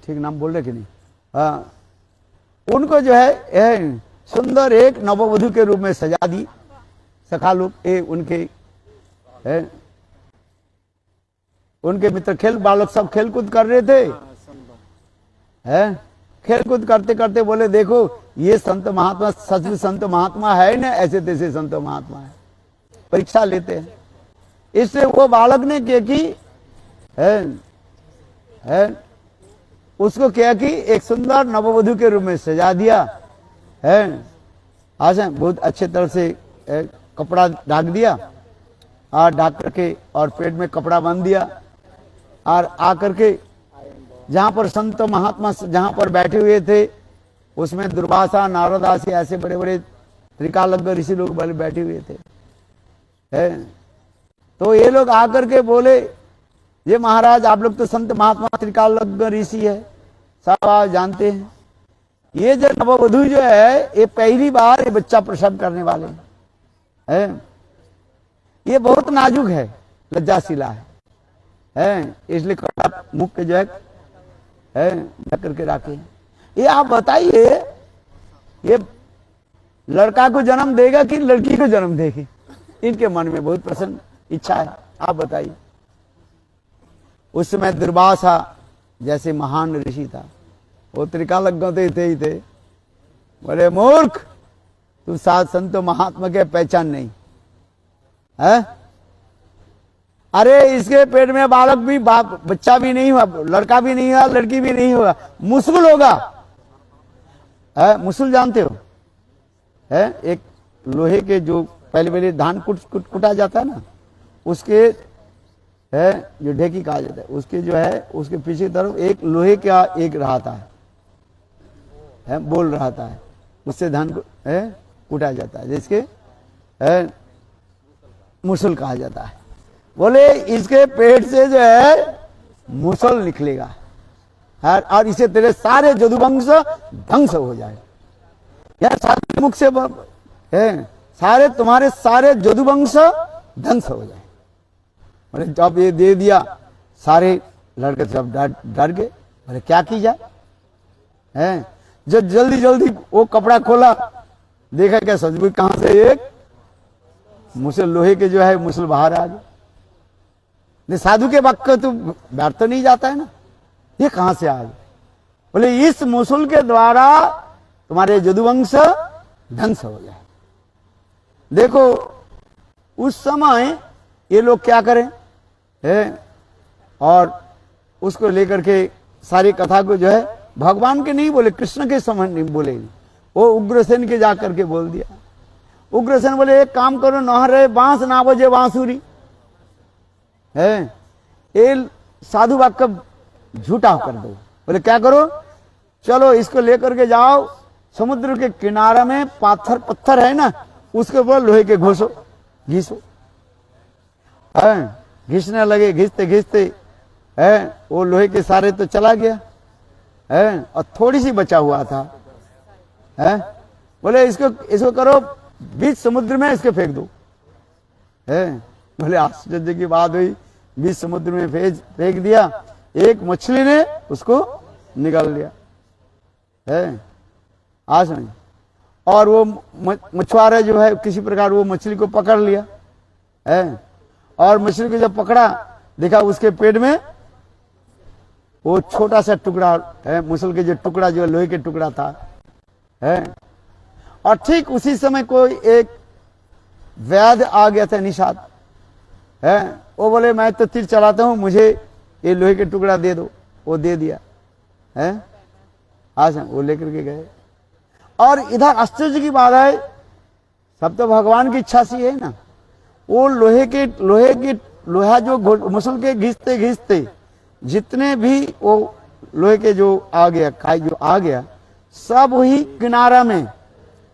ठीक नाम बोल रहे कि नहीं? हाँ, उनको जो है सुंदर एक नववधु के रूप में सजा दी। सखा लोग उनके मित्र खेल बालक सब खेल कूद कर रहे थे। खेल कूद करते करते बोले देखो ये संत महात्मा सच में संत महात्मा है ना, ऐसे तैसे संत महात्मा है, परीक्षा लेते हैं। इससे वो बालक ने क्या कि उसको क्या कि एक सुंदर नववधु के रूप में सजा दिया है। आज बहुत अच्छे तरह से कपड़ा ढक दिया और ढक करके और पेट में कपड़ा बांध दिया और आकर के जहां पर संत महात्मा जहां पर बैठे हुए थे उसमें दुर्वासा, नारद आदि ऐसे बड़े बड़े त्रिकालज्ञ ऋषि लोग बैठे हुए थे। तो ये लोग आकर के बोले ये महाराज आप लोग तो संत महात्मा त्रिकालज्ञ ऋषि है, सब आप जानते हैं। ये जो नववधु जो है ये पहली बार ये बच्चा प्रसव करने वाले हैं। ये बहुत नाजुक है, लज्जाशीला है, इसलिए कपड़ा मुख के जो है ढक करके रखे। ये आप बताइए ये लड़का को जन्म देगा कि लड़की को जन्म देगी? इनके मन में बहुत प्रसन्न इच्छा है, आप बताइए। उस समय दुर्वासा जैसे महान ऋषि था, वो त्रिकालज्ञ थे ही थे। बोले मूर्ख, तू साथ संत महात्मा के पहचान नहीं है? अरे इसके पेट में बालक भी बच्चा भी नहीं हुआ, लड़का भी नहीं हुआ, लड़की भी नहीं हुआ, मुसुल होगा। मुसुल जानते हो? एक लोहे के जो पहले धान कुटा जाता है ना, उसके जो ढेकी कहा जाता है, उसके जो है उसके पीछे तरफ एक लोहे का एक रहता है, बोल रहता है, उससे धान को कुटा जाता है, जिसके मुसल कहा जाता है। बोले इसके पेट से जो है मुसल निकलेगा और इसे तेरे सारे जदुवंश ध्वंस हो जाए। यार सारे मुख से सारे तुम्हारे सारे जदुवंश ध्वंस हो जाए। बोले जब ये दे दिया सारे लड़के सब डर गए। बोले क्या की जाए? जब जल्दी जल्दी वो कपड़ा खोला, देखा क्या सचमुच कहां से एक मुसल लोहे के जो है मुसल बाहर आ गए। साधु के वक्त तो बैठ तो नहीं जाता है ना, ये कहां से आ गए? बोले इस मुसल के द्वारा तुम्हारे जदुवंश ध्वंस हो जाए। देखो उस समय ये लोग क्या करें और उसको लेकर के सारी कथा को जो है भगवान के नहीं बोले, कृष्ण के समय नहीं बोले, वो उग्रसेन के जाकर के बोल दिया। उग्रसेन बोले एक काम करो, न रहे बांस ना बजे बांसुरी ये साधु वाक्य झूठा कर दो। बोले क्या करो, चलो इसको लेकर के जाओ समुद्र के किनारे में पत्थर है ना, उसके ऊपर लोहे के घिसो। घिसने लगे, घिसते घिसते वो लोहे के सारे तो चला गया और थोड़ी सी बचा हुआ था। बोले इसको करो बीच समुद्र में इसके फेंक दो। बोले आश्चर्य की बात हुई, बीच समुद्र में फेंक दिया, एक मछली ने उसको निकाल लिया। आज नहीं। और वो मछुआरा जो है किसी प्रकार वो मछली को पकड़ लिया है, और मछली को जब पकड़ा देखा उसके पेट में वो छोटा सा टुकड़ा है, मुसल के जो टुकड़ा जो लोहे के टुकड़ा था है। और ठीक उसी समय कोई एक वैद्य आ गया था निषाद है, वो बोले मैं तो तीर चलाता हूं, मुझे ये लोहे के टुकड़ा दे दो। वो दे दिया है, आज वो लेकर के गए। और इधर आश्चर्य की बात है, सब तो भगवान की इच्छा से है ना, वो लोहा जो मुसल के घिसते घिसते जितने भी वो लोहे के जो आ गया, खाई जो आ गया, सब वही किनारा में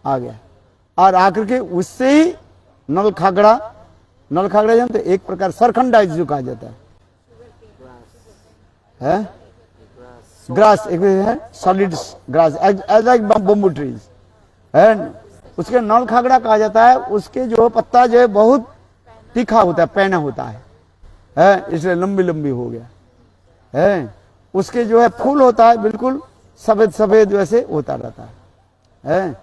आ गया। और आकर के उससे ही नल खागड़ा जानते, एक प्रकार सरखंडा जो कहा जाता है ग्रास, एक है solid grass as like bamboo trees है, उसके नल खागड़ा कहा जाता है। उसके जो पत्ता जो है बहुत तीखा होता है, पैना होता है, इसलिए लंबी लंबी हो गया है। उसके जो है फूल होता है बिल्कुल सफेद सफेद वैसे होता रहता है।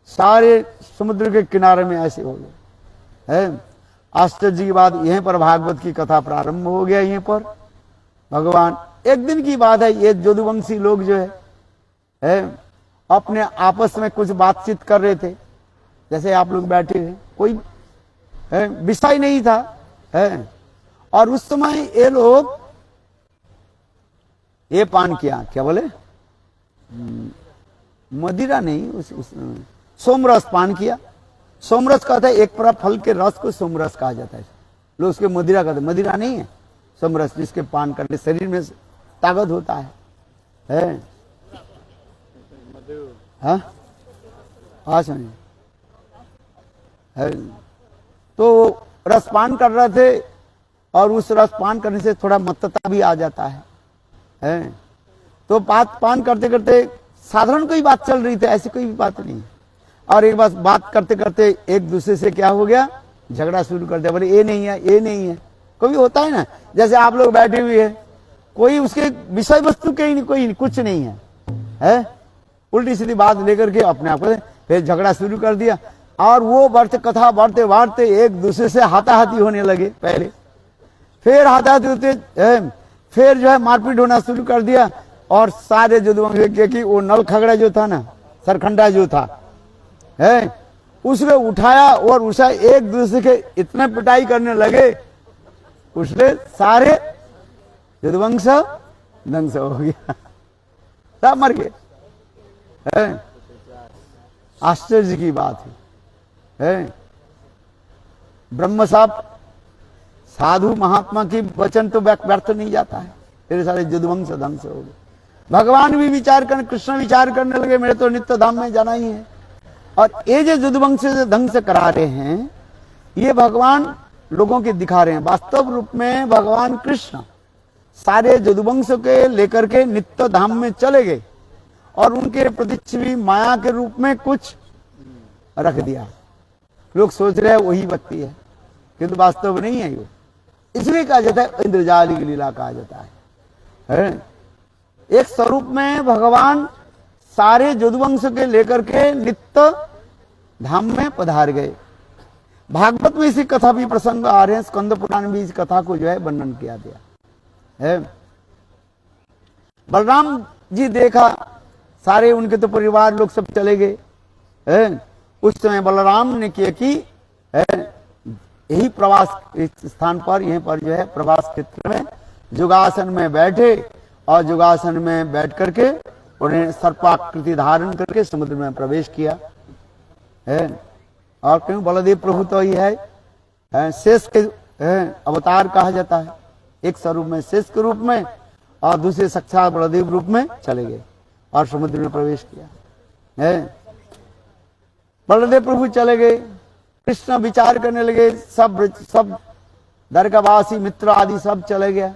सारे समुद्र के किनारे में ऐसे हो गए है। आश्चर्य की बात, यहीं पर भागवत की कथा प्रारंभ हो गया। यहीं पर भगवान, एक दिन की बात है, ये यदुवंशी लोग जो है अपने आपस में कुछ बातचीत कर रहे थे, जैसे आप लोग बैठे हैं, कोई विषय नहीं था है। और उस समय ये लोग ये पान किया, क्या बोले, मदिरा नहीं, सोमरस पान किया। सोमरस कहते हैं, एक प्रकार फल के रस को सोमरस कहा जाता है, लोग उसके मदिरा कहते हैं। मदिरा नहीं है, सोमरस, जिसके पान करने शरीर में ताकत होता है। हाँ सुनिए, तो रसपान कर रहे थे, और उस रसपान करने से थोड़ा मत्तता भी आ जाता है। तो पान करते करते साधारण कोई बात चल रही थी, ऐसी कोई बात नहीं। और एक बात करते करते एक दूसरे से क्या हो गया, झगड़ा शुरू कर दिया। बोले ये नहीं है, ये नहीं है। कभी होता है ना, जैसे आप लोग बैठे हुए हैं, कोई उसके विषय वस्तु के ही कोई कुछ नहीं है, उल्टी सीधी बात लेकर के अपने आप को फिर झगड़ा शुरू कर दिया। और वो कथा बढ़ते बढ़ते एक दूसरे से हाथाहाथी होने लगे पहले, फिर हाथाहाथी होते फिर जो है मारपीट होना शुरू कर दिया। और सारे यदुवंशी कि वो नल खगड़ा जो था ना, सरखंडा जो था उसने उठाया और उसे एक दूसरे के इतने पिटाई करने लगे, उसने सारे यदुवंश ध्वंस हो गया, सब मर गए। आश्चर्य की बात है। ब्रह्म साहब साधु महात्मा की वचन तो व्यर्थ नहीं जाता है, फिर सारे यदुवंश ध्वंस हो गए। भगवान भी विचार करने, कृष्ण विचार करने लगे, मेरे तो नित्य धाम में जाना ही है। और ये जो यदुवंश से ध्वंस करा रहे हैं, ये भगवान लोगों के दिखा रहे हैं। वास्तव रूप में भगवान कृष्ण सारे यदुवंश के लेकर के नित्य धाम में चले गए, और उनके प्रतिच्छवि माया के रूप में कुछ रख दिया। लोग सोच रहे हैं वही व्यक्ति है, किंतु वास्तव नहीं है। इसलिए कहा जाता है इंद्रजाली की लीला कहा जाता है। एक स्वरूप में भगवान सारे यदुवंश के लेकर के नित्य धाम में पधार गए। भागवत में इसी कथा भी प्रसंग आ रहे हैं, स्कंद पुराण में भी इस कथा को जो है वर्णन किया गया है। बलराम जी देखा, सारे उनके तो परिवार लोग सब चले गए। उस समय बलराम ने किया कि यही प्रवास स्थान पर, यहीं पर जो है प्रवास क्षेत्र में योगासन में बैठे, और योगासन में बैठ करके उन्हें सर्पाकृति धारण करके समुद्र में प्रवेश किया है। और क्यों बलदेव प्रभु तो ही है शेष के अवतार कहा जाता है, एक स्वरूप में शेष के रूप में, और दूसरे साक्षात बलदेव रूप में चले गए और समुद्र में प्रवेश किया है। बलदेव प्रभु चले गए, कृष्ण विचार करने लगे, सब द्वारकावासी मित्र आदि सब चले गया,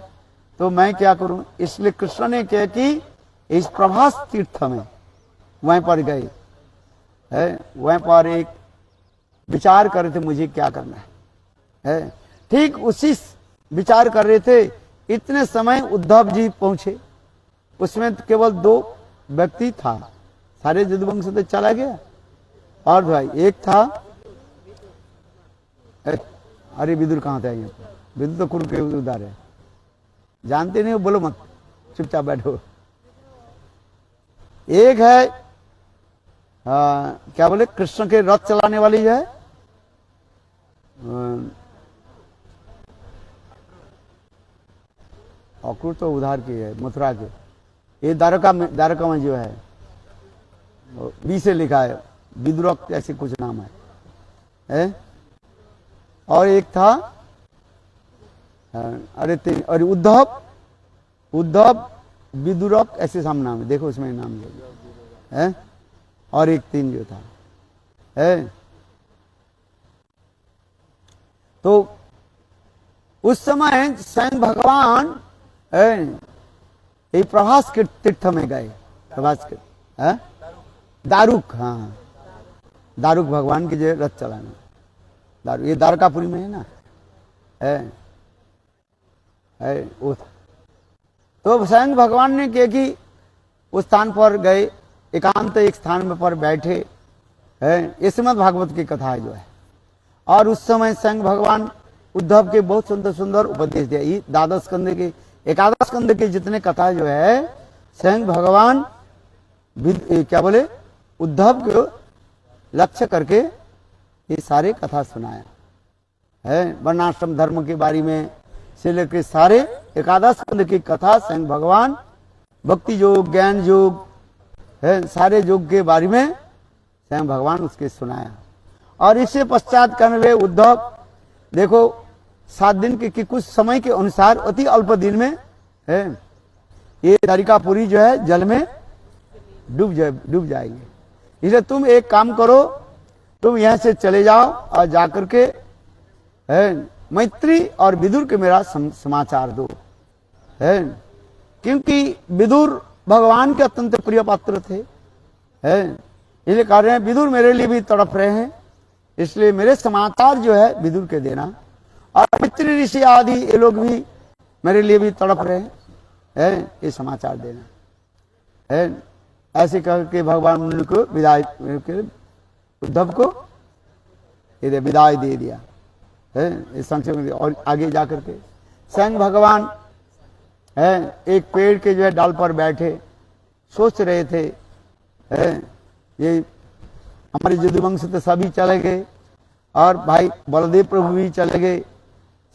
तो मैं क्या करूं। इसलिए कृष्ण ने क्या कि इस प्रभास तीर्थ में वहीं पर गए, वहीं पर एक विचार कर रहे थे मुझे क्या करना है। ठीक उसी विचार कर रहे थे, इतने समय उद्धव जी पहुंचे। उसमें केवल 2 व्यक्ति था, सारे यदुवंश तो चला गया और भाई एक था, अरे विदुर कहाँ थे यहाँ पर? विदुर तो कुरु के उधर है, जानते नहीं हो, बोलो मत, चुपचाप बैठो। एक है क्या बोले, कृष्ण के रथ चलाने वाली जो है, अक्रूर तो उधार की है, मथुरा के। ये द्वारका में जो है बी से लिखा है, विदुरक ऐसे कुछ नाम है? और एक था अरे और उद्धव विदुरक ऐसे साम नाम है, देखो उसमें नाम है। और एक 3 जो था है। तो उस समय स्वयं भगवान ये प्रभास के तीर्थ में गए, प्रभास के दारुक, हाँ दारुक भगवान की जो रथ चलाना, दारुक ये द्वारकापुरी में है ना, है वो। तो स्वयं भगवान ने किया कि उस स्थान पर गए, एकांत एक स्थान पर बैठे है। ये श्रीमद् भागवत की कथा है जो है। और उस समय स्वयं भगवान उद्धव के बहुत सुंदर सुंदर उपदेश दिया। ये द्वादश स्कंद के, एकादश स्कंद के जितने कथा जो है, स्वयं भगवान क्या बोले, उद्धव को लक्ष्य करके ये सारे कथा सुनाया है। वर्णाश्रम धर्म के बारे में से लेकर सारे एकादश स्कंद की कथा स्वयं भगवान, भक्ति योग, ज्ञान योग है, सारे योग के बारे में स्वयं भगवान उसके सुनाया। और इससे पश्चात करने हुए उद्धव देखो 7 दिन के कुछ समय के अनुसार अति अल्प दिन में है ये द्वारिकापुरी जो है जल में डूब जाएंगे। इसलिए तुम एक काम करो, तुम यहां से चले जाओ और जाकर के मैत्री और विदुर के मेरा समाचार दो है। क्योंकि विदुर भगवान के अत्यंत प्रिय पात्र थे है, इसलिए कह रहे हैं विदुर मेरे लिए भी तड़प रहे हैं, इसलिए मेरे समाचार जो है विदुर के देना। और मित्र ऋषि आदि ये लोग भी मेरे लिए भी तड़प रहे हैं, ये समाचार देना है। ऐसे करके भगवान उनको विदाई, उद्धव को ये विदाई दे दिया है इस संक्षेप में। और आगे जाकर के स्वयं भगवान है एक पेड़ के जो है डाल पर बैठे सोच रहे थे ये हमारे यदुवंश तो सभी चले गए और भाई बलदेव प्रभु भी चले गए,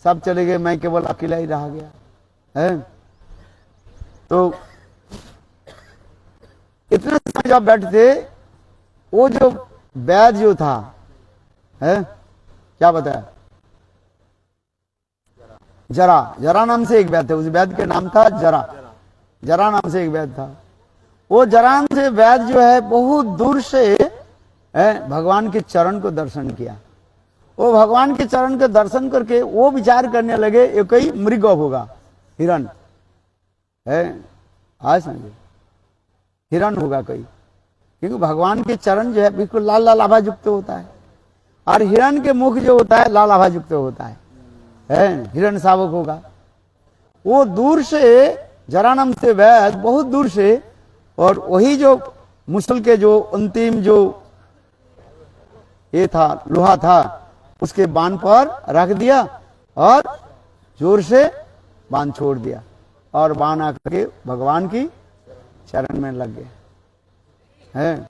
सब चले गए, मैं केवल अकेला ही रह गया है। तो इतना समय जब बैठते, वो जो वैद्य जो था है, क्या बताया, जरा नाम से एक वैद्य था, उस वैद्य के नाम था जरा नाम से एक वैद्य था। वो जरा नाम से वैद्य जो है बहुत दूर से भगवान के चरण को दर्शन किया। वो भगवान के चरण के दर्शन करके वो विचार करने लगे ये कोई मृग होगा, हिरण है, आज समझे, हिरण होगा कोई, क्योंकि भगवान के चरण जो है बिल्कुल लाल लाल आभा युक्त होता है और हिरण के मुख जो होता है लाल आभा युक्त होता है, हिरण शावक होगा। वो दूर से जरानम से वैद्य बहुत दूर से, और वही जो मुसल के जो अंतिम जो ये था लोहा था उसके बाण पर रख दिया और जोर से बाण छोड़ दिया और बाण आकर के भगवान की चरण में लग गए हैं।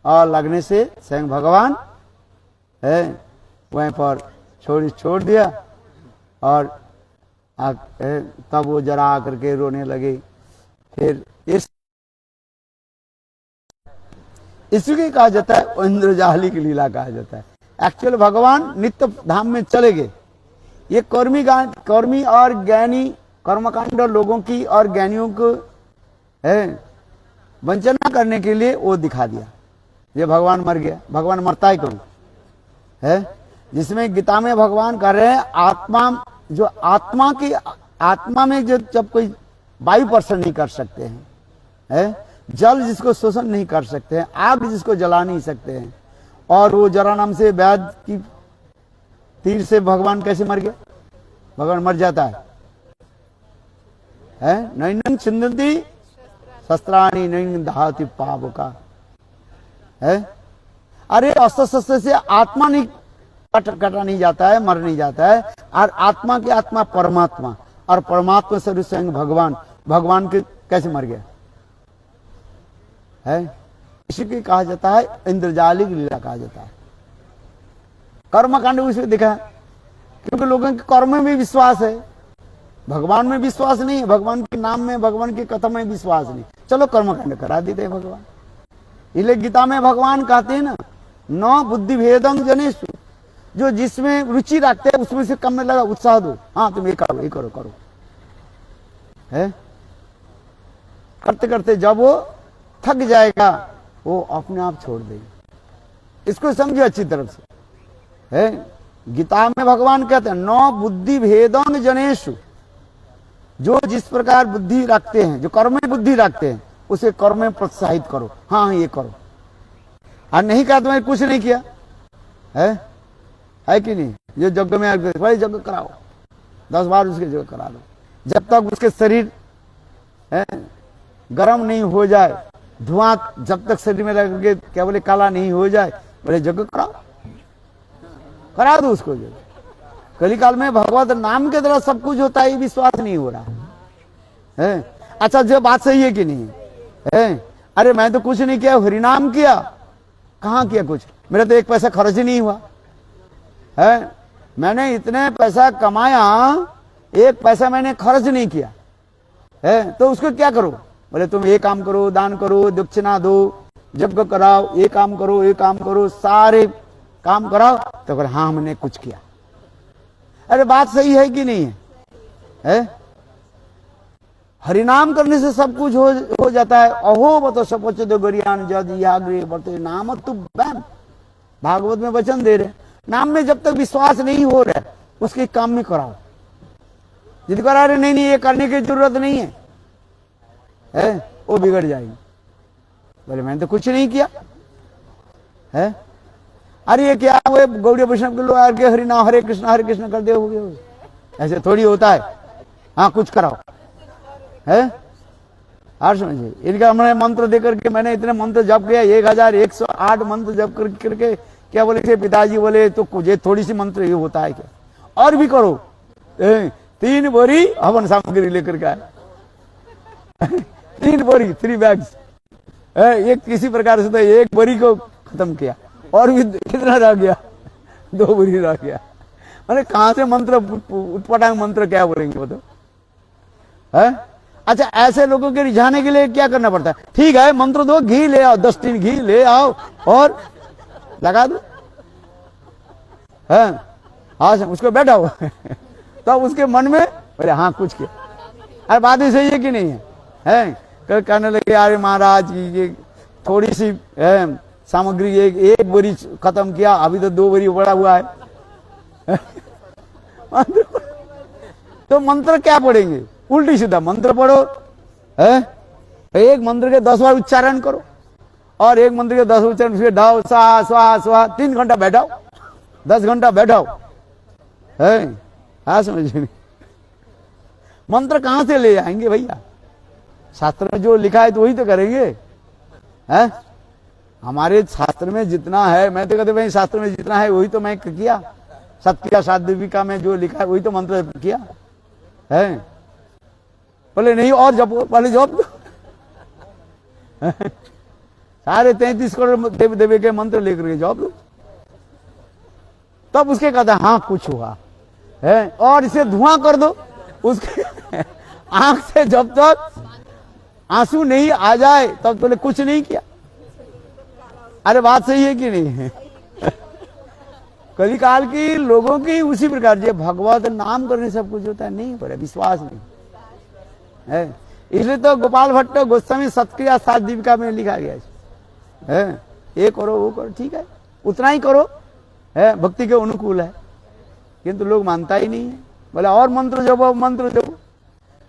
और लगने से स्वयं भगवान है वहीं पर छोड़ दिया और तब वो जरा आकर के रोने लगे। फिर इसलिए कहा जाता है इंद्रजाली की लीला कहा जाता है। एक्चुअल भगवान नित्य धाम में चले गए, ये कर्मी और ज्ञानी कर्मकांड लोगों की और ज्ञानियों को वंचना करने के लिए वो दिखा दिया। ये भगवान मर गया, भगवान मरता ही कौन है, जिसमें गीता में भगवान कह रहे हैं आत्मा में जो जब कोई वायु पर्सन नहीं कर सकते हैं, जल जिसको शोषण नहीं कर सकते हैं, आग जिसको जला नहीं सकते हैं, और वो जरा नाम से वैद्य की तीर से भगवान कैसे मर गया, भगवान मर जाता है नैनं छिन्दन्ति शस्त्राणि नैनं दहाति पावका है। अरे अस्त्र शस्त्र से आत्मा नहीं कटा नहीं जाता है, मर नहीं जाता है। और आत्मा की आत्मा परमात्मा, और परमात्मा स्वरूप स्वयं भगवान, भगवान के कैसे मर गया है? इसी कहा जाता है इंद्रजालिक लीला कहा जाता है। कर्मकांड उसमें दिखा है, क्योंकि लोगों के कर्म में भी विश्वास है, भगवान में विश्वास नहीं है, भगवान के नाम में, भगवान की कथा में विश्वास नहीं, चलो कर्मकांड करा देते हैं भगवान। इसलिए गीता में भगवान कहते हैं ना, न बुद्धि भेदं जनेषु, जो जिसमें रुचि रखते हैं उसमें से कम में लगा उत्साह दो, हाँ तुम ये करो, ये करो, करो है। करते करते जब वो थक जाएगा वो अपने आप छोड़ देगा। इसको समझो अच्छी तरफ से है। गीता में भगवान कहते हैं न बुद्धि भेदं जनेषु, जो जिस प्रकार बुद्धि रखते हैं, जो कर्म में बुद्धि रखते हैं उसे कर्म में प्रोत्साहित करो, हाँ ये करो। और नहीं कहा तुम्हें कुछ नहीं किया है कि नहीं? जो यज्ञ में भाई यज्ञ कराओ, 10 बार उसके यज्ञ करा लो, जब तक उसके शरीर गर्म नहीं हो जाए, धुआं जब तक शरीर में लग के क्या बोले काला नहीं हो जाए, बोले यज्ञ कराओ, करा दो उसको यज्ञ। कलिकाल में भगवत नाम के द्वारा सब कुछ होता है, विश्वास नहीं हो रहा है। अच्छा जो बात सही है कि नहीं है? अरे मैं तो कुछ नहीं किया, हरिनाम किया, कहाँ किया कुछ? मेरा तो 1 पैसा खर्च नहीं हुआ है। मैंने इतने पैसा कमाया, 1 पैसा मैंने खर्च नहीं किया है, तो उसको क्या करो? बोले तुम ये काम करो, दान करो, दक्षिणा दो, यज्ञ कराओ, ये काम करो, ये काम करो, सारे काम कराओ। तो बोले हाँ हमने कुछ किया। अरे बात सही है कि नहीं है? हरिनाम करने से सब कुछ हो जाता है। अहो बतो सपोच दो गरियान जद याग्रे बतो नाम तु बैम, भागवत में वचन दे रहे, नाम में जब तक विश्वास नहीं हो रहा है उसके काम में कराओ। जिद करा रहे नहीं ये करने की जरूरत नहीं है वो बिगड़ जाएगी। बोले मैंने तो कुछ नहीं किया है। अरे ये क्या वो गौड़ी वैष्णव के लोग आके हरिनाम हरे कृष्ण कर दे, हो गया। ऐसे थोड़ी होता है, हाँ कुछ कराओ है। और समझिए इनका हमने मंत्र देकर के, मैंने इतने मंत्र जप किया, 1108 मंत्र जप करके क्या बोले थे पिताजी, बोले तो कुछ थोड़ी सी मंत्र ये होता है क्या, और भी करो। 3 बोरी हवन सामग्री लेकर के आए 3 बोरी 3 बैग्स, एक किसी प्रकार से तो 1 बोरी को खत्म किया, और भी कितना रह गया, 2 बोरी रह गया। मैंने कहां से मंत्र उठपटांग मंत्र क्या बोलेंगे वो तो है। अच्छा ऐसे लोगों के रिझाने के लिए क्या करना पड़ता है? ठीक है मंत्र दो, घी ले आओ, 10 टीन घी ले आओ और लगा दो, है हाँ उसको बैठाओ तो उसके मन में बोले हाँ कुछ किया। अरे बात ही सही है कि नहीं है? कहने लगे अरे महाराज ये थोड़ी सी सामग्री एक बोरी खत्म किया, अभी तो 2 बोरी बढ़ा हुआ है तो मंत्र क्या पढ़ेंगे? उल्टी सीधा मंत्र पढ़ो है। एक मंत्र के 10 बार उच्चारण करो, और एक मंत्र के 10 उच्चारण फिर ढाओ स्वाहा स्वाहा स्वाहा, 3 घंटा बैठाओ, 10 घंटा बैठाओ है। हाँ समझिए, मंत्र कहां से ले आएंगे भैया? शास्त्र में जो लिखा है तो वही तो करेंगे है। हमारे शास्त्र में जितना है, मैं तो कहते भाई शास्त्र में जितना है वही तो मैं किया, सत्या साध्विका में जो लिखा है वही तो मंत्र किया है। बोले नहीं और जपो, पहले जप दो सारे 33 करोड़ देव देवी के मंत्र लेकर के जप दो, तब उसके कहता हाँ कुछ हुआ है। और इसे धुआं कर दो, उसके आंख से जब तक आंसू नहीं आ जाए तब तो कुछ नहीं किया। अरे बात सही है कि नहीं है? कलिकाल की लोगों की उसी प्रकार जो भगवत नाम करने सब कुछ होता है, नहीं पर विश्वास नहीं है। इसलिए तो गोपाल भट्ट गोस्वामी सत्क्रिया सात दीपिका में लिखा गया है, ये करो वो करो, ठीक है उतना ही करो है, भक्ति के अनुकूल है, किंतु लोग मानता ही नहीं है। बोले और मंत्र जपो मंत्र जपो,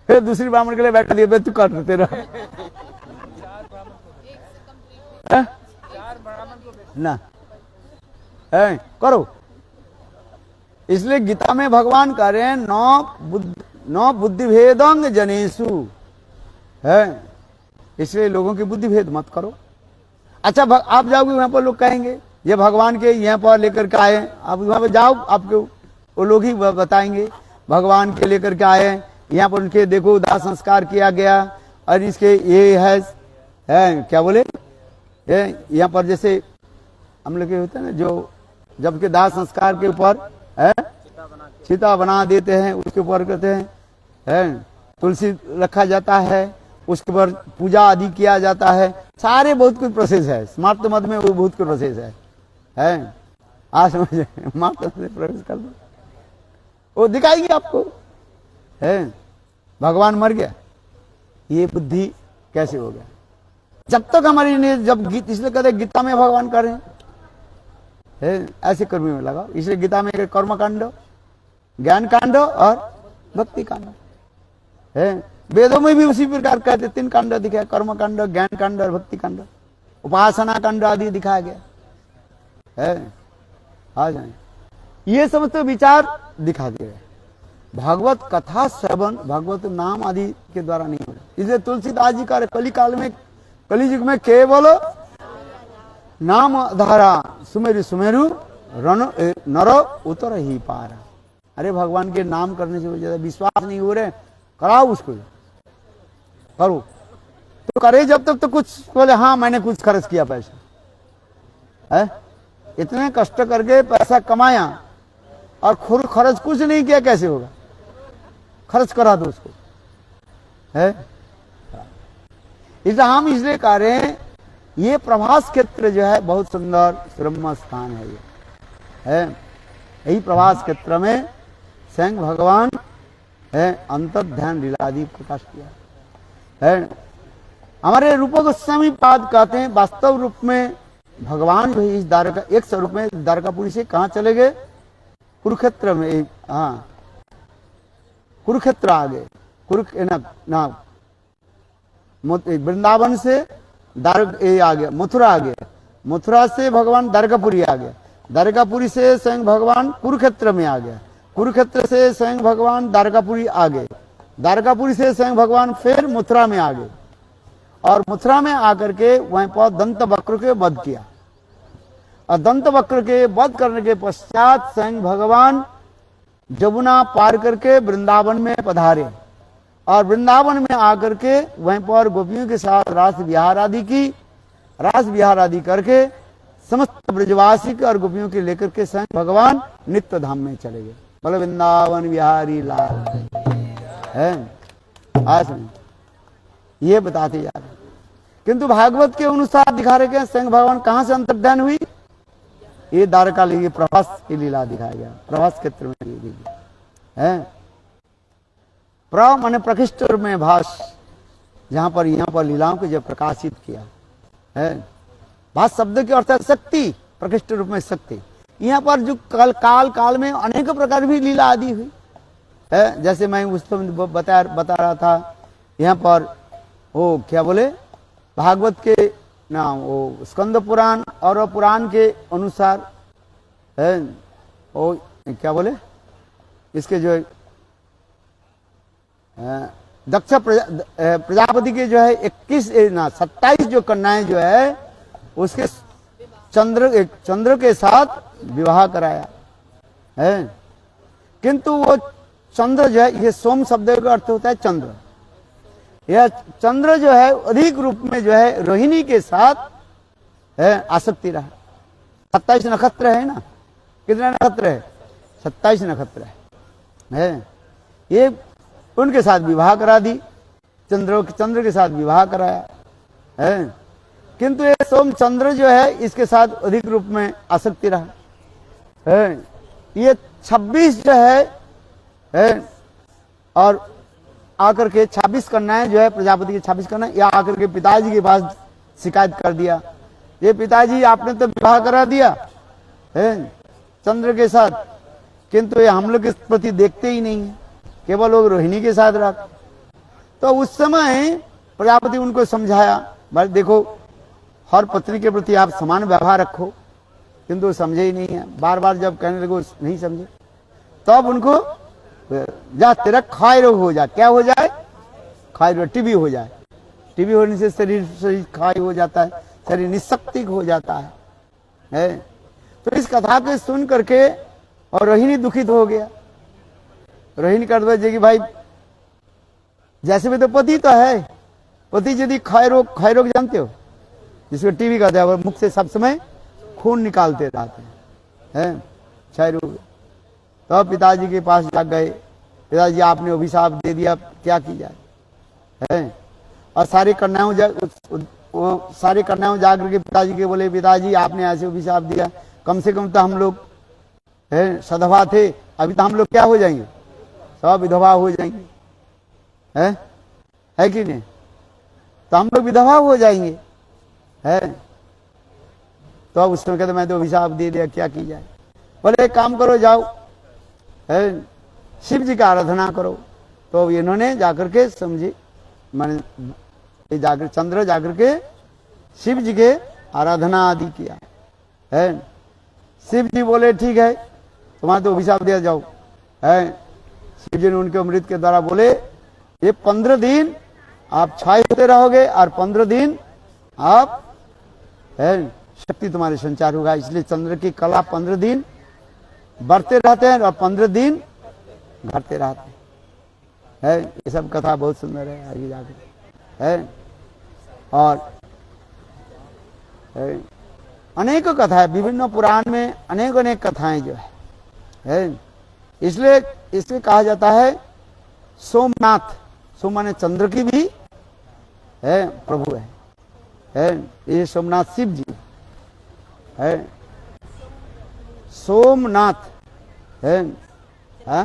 फिर दूसरी ब्राह्मण के लिए बैठा दिया तू कर तेरा ना है करो। इसलिए गीता में भगवान कह रहे हैं न बुद्धि भेदंग जनेषु है। इसलिए लोगों की बुद्धि भेद मत करो। अच्छा आप जाओगे वहां पर लोग कहेंगे ये भगवान के यहाँ पर लेकर के आए, आप वहाँ पर जाओ, आपको वो लोग ही बताएंगे। भगवान के लेकर के आए, यहाँ पर उनके देखो दाह संस्कार किया गया, और इसके ये है क्या बोले, यहाँ पर जैसे हम लोग होते हैं ना, जो जबकि दाह संस्कार के ऊपर है चिता बना देते हैं, उसके ऊपर कहते हैं तुलसी रखा जाता है, उसके ऊपर पूजा आदि किया जाता है, सारे बहुत कुछ प्रोसेस है। स्मार्ट मत में वो बहुत कुछ प्रोसेस है। आज समझे, मार्ट में प्रवेश कर दो, वो दिखाएगी आपको। है भगवान मर गया, ये बुद्धि कैसे हो गया? जब तक हमारी ने जब गीत, इसलिए कहते गीता में भगवान करें है ऐसे कर्मी में लगाओ। इसलिए गीता में कर्म कांड, ज्ञान कांड और भक्ति कांड है। वेदों में भी उसी प्रकार कहते 3 कांड दिखाया, कर्म कांड, ज्ञान कांड और भक्ति कांड, उपासना कांड आदि दिखाया गया है। आ जाए ये समस्त विचार दिखा दिए। भागवत कथा श्रवण भागवत नाम आदि के द्वारा नहीं हो रहा। इसलिए तुलसीदास जी का कली काल में, कली युग में केवल नाम धारा सुमेरु सुमेरु नरो उतर ही पारा। अरे भगवान के नाम करने से ज्यादा विश्वास नहीं हो रहे, कराओ उसको, करो तो करे। जब तक तो कुछ बोले हाँ मैंने कुछ खर्च किया पैसा है, इतने कष्ट करके पैसा कमाया और खुद खर्च कुछ नहीं किया, कैसे होगा? खर्च करा दो उसको है। इसलिए हम इसलिए कह रहे हैं ये प्रभास क्षेत्र जो है बहुत सुंदर ब्रह्म स्थान है। ये है, यही प्रभास क्षेत्र में स्वयं भगवान है अंतर ध्यान लीलादि प्रकाश किया है। हमारे रूप गोस्वामी पाद कहते हैं वास्तव रूप में भगवान जो इस द्वारका 1 स्वरूप में द्वारकापुरी से कहाँ चले गए? कुरुक्षेत्र में। हाँ कुरुक्षेत्र आ गए, वृंदावन से आ गया, मथुरा आ गया, मथुरा से भगवान द्वारकापुरी आ गया, द्वारकापुरी से स्वयं भगवान कुरुक्षेत्र में आ गया, कुरुक्षेत्र से स्वयं भगवान द्वारकापुरी आ गए, द्वारकापुरी से स्वयं भगवान फिर मथुरा में आ गए, और मथुरा में आकर के वहीं पर दंत वक्र के वध किया, और दंत वक्र के वध करने के पश्चात स्वयं भगवान जमुना पार करके वृंदावन में पधारे, और वृंदावन में आकर के वहीं पर गोपियों के साथ रास विहार आदि की, रास विहार आदि करके समस्त ब्रजवासी और गोपियों के लेकर के स्वयं भगवान नित्य धाम में चले गए। बोले वृंदावन बिहारी लाल है। आज ये बताते जा रहे, किंतु भागवत के अनुसार दिखा रहे हैं स्वयं भगवान कहाँ से अंतर्ध्यान हुई? ये द्वारका लिए प्रभास की लीला दिखाया गया, प्रभास क्षेत्र में है। प्र माने प्रकृष्ट में भाष, जहां पर यहाँ पर लीलाओं को जब प्रकाशित किया है। भाष शब्द के अर्थ है शक्ति, प्रकृष्ट रूप में शक्ति। यहाँ पर जो काल में अनेक प्रकार भी लीला आदि हुई है। जैसे मैं उस समय बता रहा था, यहाँ पर वो क्या बोले भागवत के ना वो स्कंद पुराण और पुराण के अनुसार है, वो क्या बोले इसके जो दक्ष प्रजापति के जो है 27 जो कन्याएं जो है उसके चंद्र के साथ विवाह कराया है। किंतु वो चंद्र जो है, ये सोम शब्द का अर्थ होता है चंद्र, यह चंद्र जो है अधिक रूप में जो है रोहिणी के साथ है आसक्ति रहा। 27 नक्षत्र है ना, कितने नक्षत्र है? 27 नक्षत्र है। ये उनके साथ विवाह करा दी, चंद्र के साथ विवाह कराया है। किंतु ये सोम चंद्र जो है इसके साथ अधिक रूप में आसक्ति रहा है। ये 26 जो है और आकर के 26 कन्याएं जो है प्रजापति की 26 कन्याएं, या आकर के पिताजी के पास शिकायत कर दिया, ये पिताजी आपने तो विवाह करा दिया है चंद्र के साथ, किंतु ये हम लोग के प्रति देखते ही नहीं है, केवल लोग रोहिणी के साथ रहा। तो उस समय प्रजापति उनको समझाया, भाई देखो हर पत्नी के प्रति आप समान व्यवहार रखो, किंतु वो समझे ही नहीं है। बार बार जब कहने लगे नहीं समझे, तब उनको जा तेरा क्षय रोग हो जाए। क्या हो जाए? क्षय रोग, टीबी हो जाए। टीबी होने से शरीर क्षय हो जाता है, शरीर निशक्तिक हो जाता है। तो इस कथा को सुन करके और रोहिणी दुखित हो गया। रोहिणी कहते जी कि भाई जैसे भी तो पति तो है, पति यदि क्षय रोग जानते हो, जिसको टीबी कहते हैं, मुख से सब समय खून निकालते रहते हैं, क्षय रोग। तो पिताजी के पास जा गए, पिताजी आपने अभिशाप दे दिया, क्या की जाए, है? और सारी कन्याओं जाकर के पिताजी के बोले, पिताजी आपने ऐसे अभिशाप दिया, कम से कम तो हम लोग सधवा थे, अभी तो हम लोग क्या हो जाएंगे, सब विधवा हो जाएंगे, है कि नहीं? तो हम लोग विधवा हो जाएंगे, है? तो अब उसमें कहते मैं तो अभिशाप दे दिया, क्या की जाए। बोले एक काम करो, जाओ शिव जी का आराधना करो। तो इन्होंने जाकर के समझी मैंने जाकर चंद्र जाकर के शिव जी के आराधना आदि किया, है? शिव जी बोले ठीक है, तुम्हारा तो अभिशाप दिया, जाओ, है? शिव जी ने उनके अमृत के द्वारा बोले ये 15 दिन आप छाए होते रहोगे और 15 दिन आप, है, शक्ति तुम्हारे संचार होगा। इसलिए चंद्र की कला 15 दिन बढ़ते रहते हैं और 15 दिन घटते रहते हैं, है? ये सब कथा बहुत सुंदर है, आगे जाकर, है? और अनेकों कथाएं विभिन्न पुराण में, अनेक कथाएं जो है? इसलिए इसे कहा जाता है सोमनाथ। सोम माने चंद्र की भी, है, प्रभु है? ये सोमनाथ शिव जी है, सोमनाथ है, हा?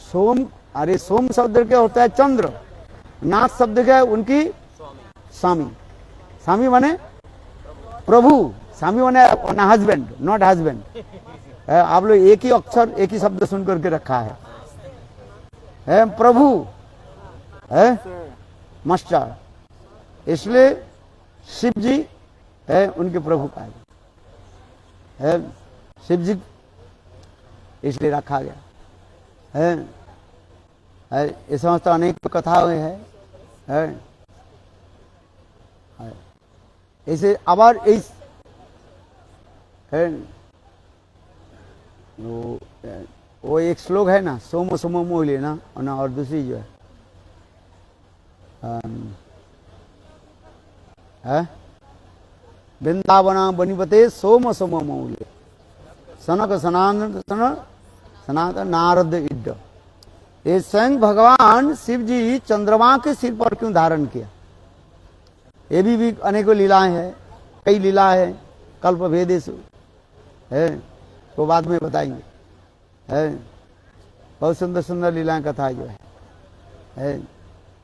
सोम, अरे सोम शब्द क्या होता है चंद्र, नाथ शब्द क्या है उनकी स्वामी। स्वामी माने प्रभु, स्वामी माने हस्बैंड, नॉट हस्बैंड। आप लोग एक ही अक्षर एक ही शब्द सुन करके रखा है प्रभु, है, मास्टर। इसलिए शिव जी है उनके प्रभु का है, शिव जी इसलिए रखा गया है। इस समस्त अनेक कथा हुए है। ऐसे आबार इस है वो एक श्लोक है ना, सोम सोम मोले ना, और दूसरी जो है वृंदावना बनिपते सोम सोम मौले सनक सनातन नारद इड्ड। ये स्वयं भगवान शिव जी चंद्रमा के सिर पर क्यों धारण किया? ये भी अनेकों लीलाएं हैं, कई लीला है, कल्प भेदेशु है, वो बाद में बताएंगे, है? बहुत सुंदर सुंदर लीलाएं कथा जो है।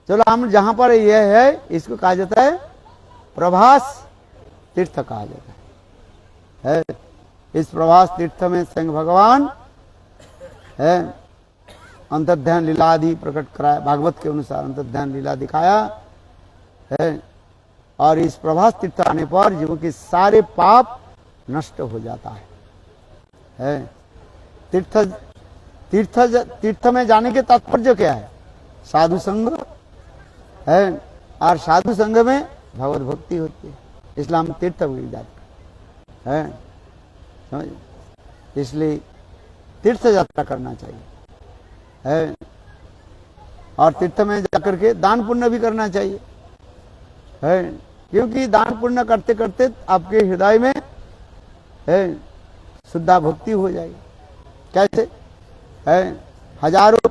चलो हम जहां पर यह है इसको कहा जाता है प्रभास तीर्थ कहा जाता है। इस प्रभास तीर्थ में स्वयं भगवान है अंतर्ध्यान लीला आदि प्रकट कराया, भागवत के अनुसार अंतर्ध्यान लीला दिखाया है। और इस प्रभास तीर्थ आने पर जीवों के सारे पाप नष्ट हो जाता है। तीर्थ में जाने के तात्पर्य क्या है? साधु संग है, और साधु संग में भगवत भक्ति होती है, इसलिए हम तीर्थ में जाते हैं, समझ? इसलिए तीर्थ यात्रा करना चाहिए, है? और तीर्थ में जाकर के दान पुण्य भी करना चाहिए, है? क्योंकि दान पुण्य करते करते आपके हृदय में, है, शुद्धा भक्ति हो जाएगी। कैसे? है, हजारों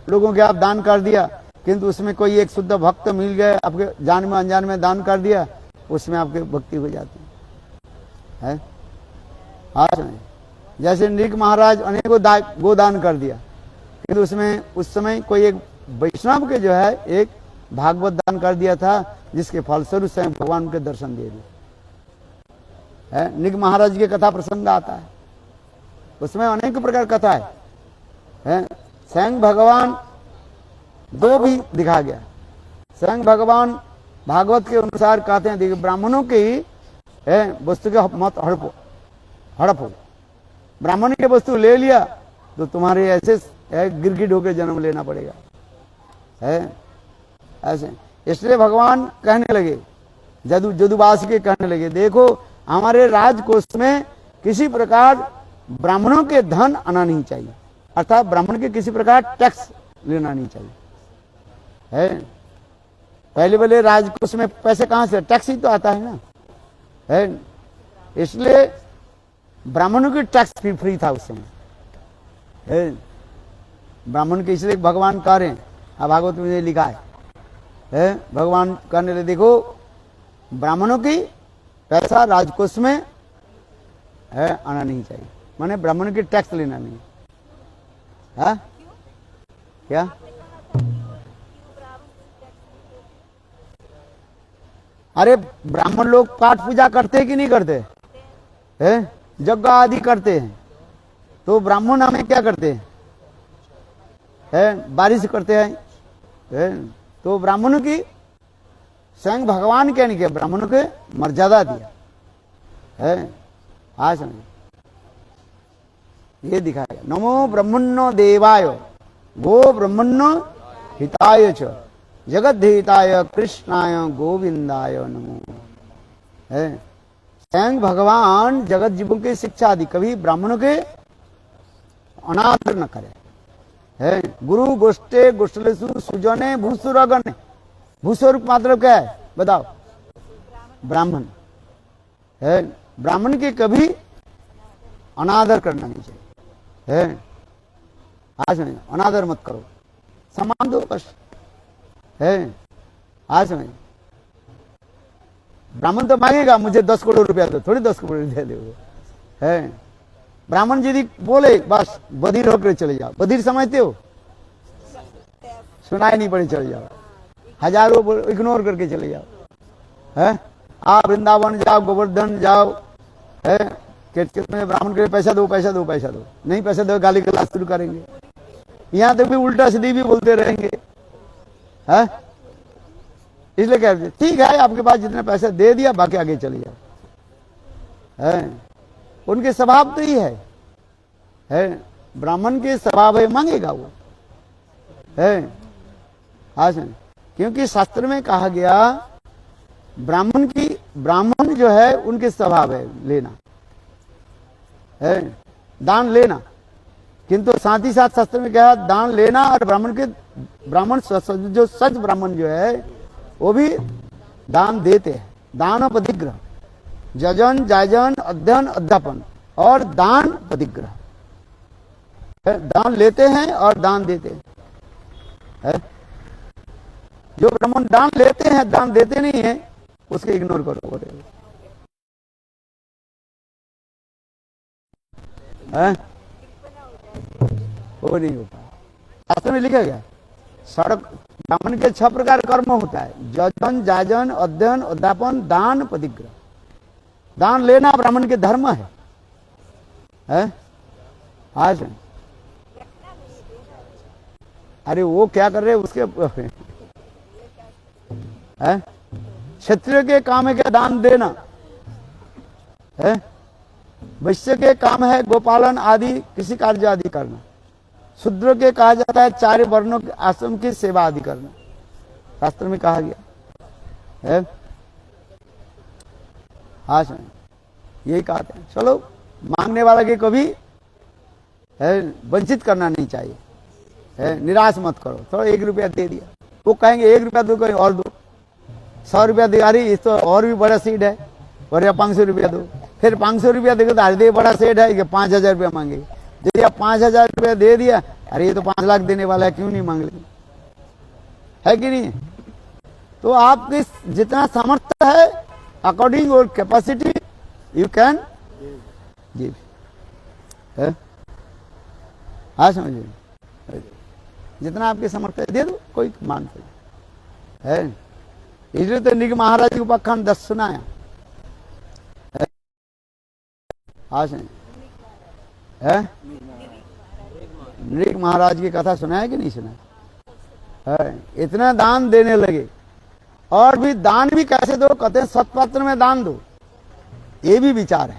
लोगों के आप दान कर दिया, किंतु उसमें कोई एक शुद्ध भक्त मिल गए, आपके जान में अनजान में दान कर दिया, उसमें आपकी भक्ति हो जाती है। हाँ, जैसे नृग महाराज अनेकों गोदान कर दिया, किंतु उसमें उस समय कोई एक वैष्णव के जो है एक भागवत दान कर दिया था, जिसके फलस्वरूप स्वयं भगवान के दर्शन दे दिए। नृग महाराज की कथा प्रसंग आता है, उसमें अनेक प्रकार कथा है। स्वयं भगवान दो भी दिखा गया। स्वयं भगवान भागवत के अनुसार कहते हैं, देखिए ब्राह्मणों की वस्तु के मत हड़पो, ब्राह्मण की वस्तु ले लिया तो तुम्हारे ऐसे गिरगिट होकर जन्म लेना पड़ेगा, है ऐसे। इसलिए भगवान कहने लगे, जदुवास के कहने लगे, देखो हमारे राजकोष में किसी प्रकार ब्राह्मणों के धन आना नहीं चाहिए, अर्थात ब्राह्मण के किसी प्रकार टैक्स लेना नहीं चाहिए। है पहले पहले राजकोष में पैसे कहां से, टैक्स ही तो आता है ना। है इसलिए ब्राह्मणों की टैक्स भी फ्री था उस समय। है ब्राह्मण के इसलिए भगवान कह रहे हैं, भागवत में लिखा है भगवान कहने लगे देखो ब्राह्मणों की पैसा राजकोष में है आना नहीं चाहिए, माने ब्राह्मण की टैक्स लेना नहीं। है क्या अरे ब्राह्मण लोग पाठ पूजा करते कि नहीं करते हैं, यज्ञ आदि करते हैं, तो ब्राह्मण हमें क्या करते हैं, बारिश करते हैं। तो ब्राह्मणों की स्वयं भगवान क्या नहीं किया, ब्राह्मणों के मर्यादा दिया है। आज समझ ये दिखाया, नमो ब्रह्मण्यो देवाय गो ब्रह्मण्यो हिताय च जगत हिताय कृष्णाय गोविंदाय नमो। है स्वयं भगवान जगत जीवों की शिक्षा आदि कभी ब्राह्मणों के अनादर न करे। है गुरु गोष्ठे गोष्ठलेसु सुजने भूसुरगण, भूस्वरूप मतलब क्या है बताओ, ब्राह्मण। है ब्राह्मण के कभी अनादर करना नहीं चाहिए। है आज समझ, अनादर मत करो, सम्मान दो बस। है आज समझ, ब्राह्मण तो मांगेगा मुझे 10 करोड़ रुपया दो, थोड़ी 10 करोड़ दे दो। है ब्राह्मण यदि बोले बस बधिर होकर चले जाओ, बधिर समझते हो, सुनाई नहीं पड़ी चले जाओ, हजारों इग्नोर करके चले जाओ। है आप वृंदावन जाओ, गोवर्धन जाओ, है कितने ब्राह्मण के पैसा दो पैसा दो पैसा दो, नहीं पैसा दो गाली गलौज शुरू करेंगे, यहाँ तक भी उल्टा सीधी भी बोलते रहेंगे। है इसलिए कहते ठीक है आपके पास जितने पैसे दे दिया बाकी आगे चले जाओ। है उनके स्वभाव तो ही है ब्राह्मण के स्वभाव है, मांगेगा वो। है आज क्योंकि शास्त्र में कहा गया ब्राह्मण जो है उनके स्वभाव है लेना, है दान लेना, किंतु साथ ही साथ शास्त्र में क्या है, दान लेना और ब्राह्मण जो सच ब्राह्मण जो है वो भी दान देते हैं। दान पतिग्रह, जजन जायजन अध्ययन अध्यापन और दान पतिग्रह, दान लेते हैं और दान देते हैं। है जो ब्राह्मण दान लेते हैं दान देते नहीं है उसके इग्नोर करो बोले। वो नहीं होता, शास्त्र में लिखा गया सड़क ब्राह्मण के 6 प्रकार कर्म होता है, जजन जायजन अध्ययन अध्यापन दान पतिग्रह। दान लेना ब्राह्मण के धर्म है? आज अरे वो क्या कर रहे उसके है, क्षत्रिय के काम है क्या दान देना है, वैश्य के काम है गोपालन आदि किसी कार्य आदि करना, शूद्र के कहा जाता है 4 वर्णों के आश्रम की सेवा आदि करना, शास्त्र में कहा गया है। हाँ सर यही कहते हैं, चलो मांगने वाला के कभी है वंचित करना नहीं चाहिए, है निराश मत करो। थोड़ा 1 रुपया दे दिया, वो कहेंगे 1 रुपया दो, कहीं और दो, 100 रुपया दे, अरे इस तो और भी बड़ा सीट है, और 500 रुपया दो, फिर 500 रुपया देगा तो अरे बड़ा सेठ है कि 5000 रुपया मांगे, यदि आप 5000 रुपया दे दिया, अरे ये तो 5 लाख देने वाला है, क्यों नहीं मांग लेंगे, है कि नहीं। तो आपके जितना सामर्थ्य है अकॉर्डिंग और कैपेसिटी यू कैन गिव। हाँ समझिए, जितना आपके सामर्थ्य दे दो, कोई मानते है। इसलिए तो निक महाराज की उपाख्यान 10 सुनाया। हाँ है नृक महाराज की कथा सुनाया कि नहीं सुनाया है। इतना दान देने लगे, और भी दान भी कैसे दो, कहते हैं सत्पात्र में दान दो, ये भी विचार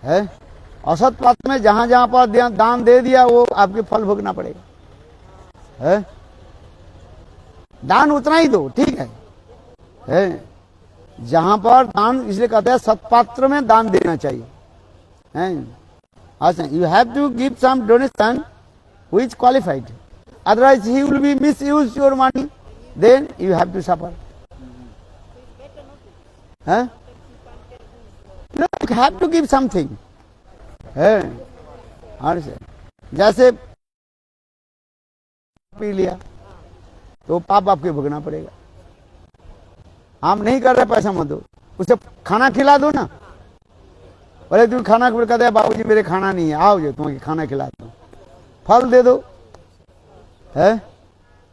है। असत पात्र में जहां जहां पर दान दे दिया वो आपके फल भोगना पड़ेगा। है दान उतना ही दो, ठीक है जहां पर दान, इसलिए कहते हैं सत्पात्र में दान देना चाहिए, हैं? अच्छा, you have to give some donation which qualified, otherwise he will be misuse your money, then you have to suffer. Huh? No, you have to give something. जैसे पी लिया तो पाप आपके भुगतना पड़ेगा। हम नहीं कर रहे, पैसा मत दो, उसे खाना खिला दो ना। बोले तुम खाना कहते हैं बाबूजी मेरे खाना नहीं है, आओ जो तुम्हें खाना खिला दो, फल दे दो, है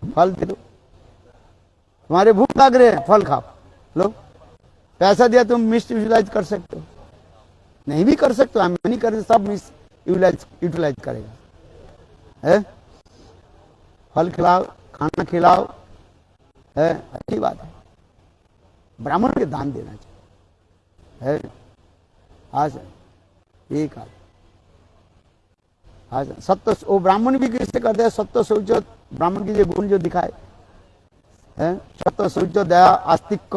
फल दे दो, तुम्हारे भूख लग रहे हैं फल खाओ, लो पैसा दिया, तुम मिस यूटिलाइज कर सकते हो, नहीं भी कर सकते हो, हम नहीं कर, सब मिस यूटिलाइज करेगा, है? फल खिलाओ, खाना खिलाओ, है, अच्छी बात है। ब्राह्मण के दान देना चाहिए, है? आज एक आदमी सत्य, वो ब्राह्मण भी किससे करते हैं? सत्य शौच, ब्राह्मण की जो गुण जो दिखाए है, सत्य शौच दया आस्तिक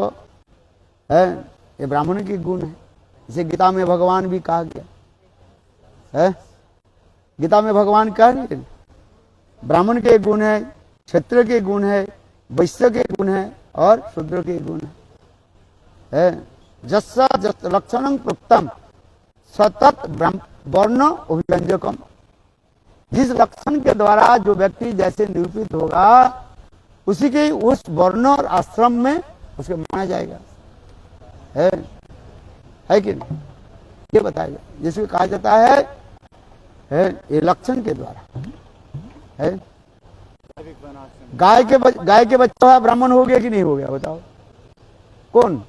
है, ये ब्राह्मण की गुण है। इसे गीता में भगवान भी कहा गया है, गीता में भगवान कह रहे ब्राह्मण के गुण है, क्षत्रिय के गुण है, वैश्य के गुण है और शूद्र के गुण है। जस्सा जस लक्षणं प्रोक्तम सतत वर्ण अभिव्यंजकम, जिस लक्षण के द्वारा जो व्यक्ति जैसे निरूपित होगा उसी के उस वर्ण और आश्रम में उसको माना जाएगा, है कि नहीं? ये बताया जाए, जिसको कहा जाता है ये लक्षण के द्वारा है। गाय के बच्चा ब्राह्मण हो गया कि नहीं हो गया बताओ? कौन?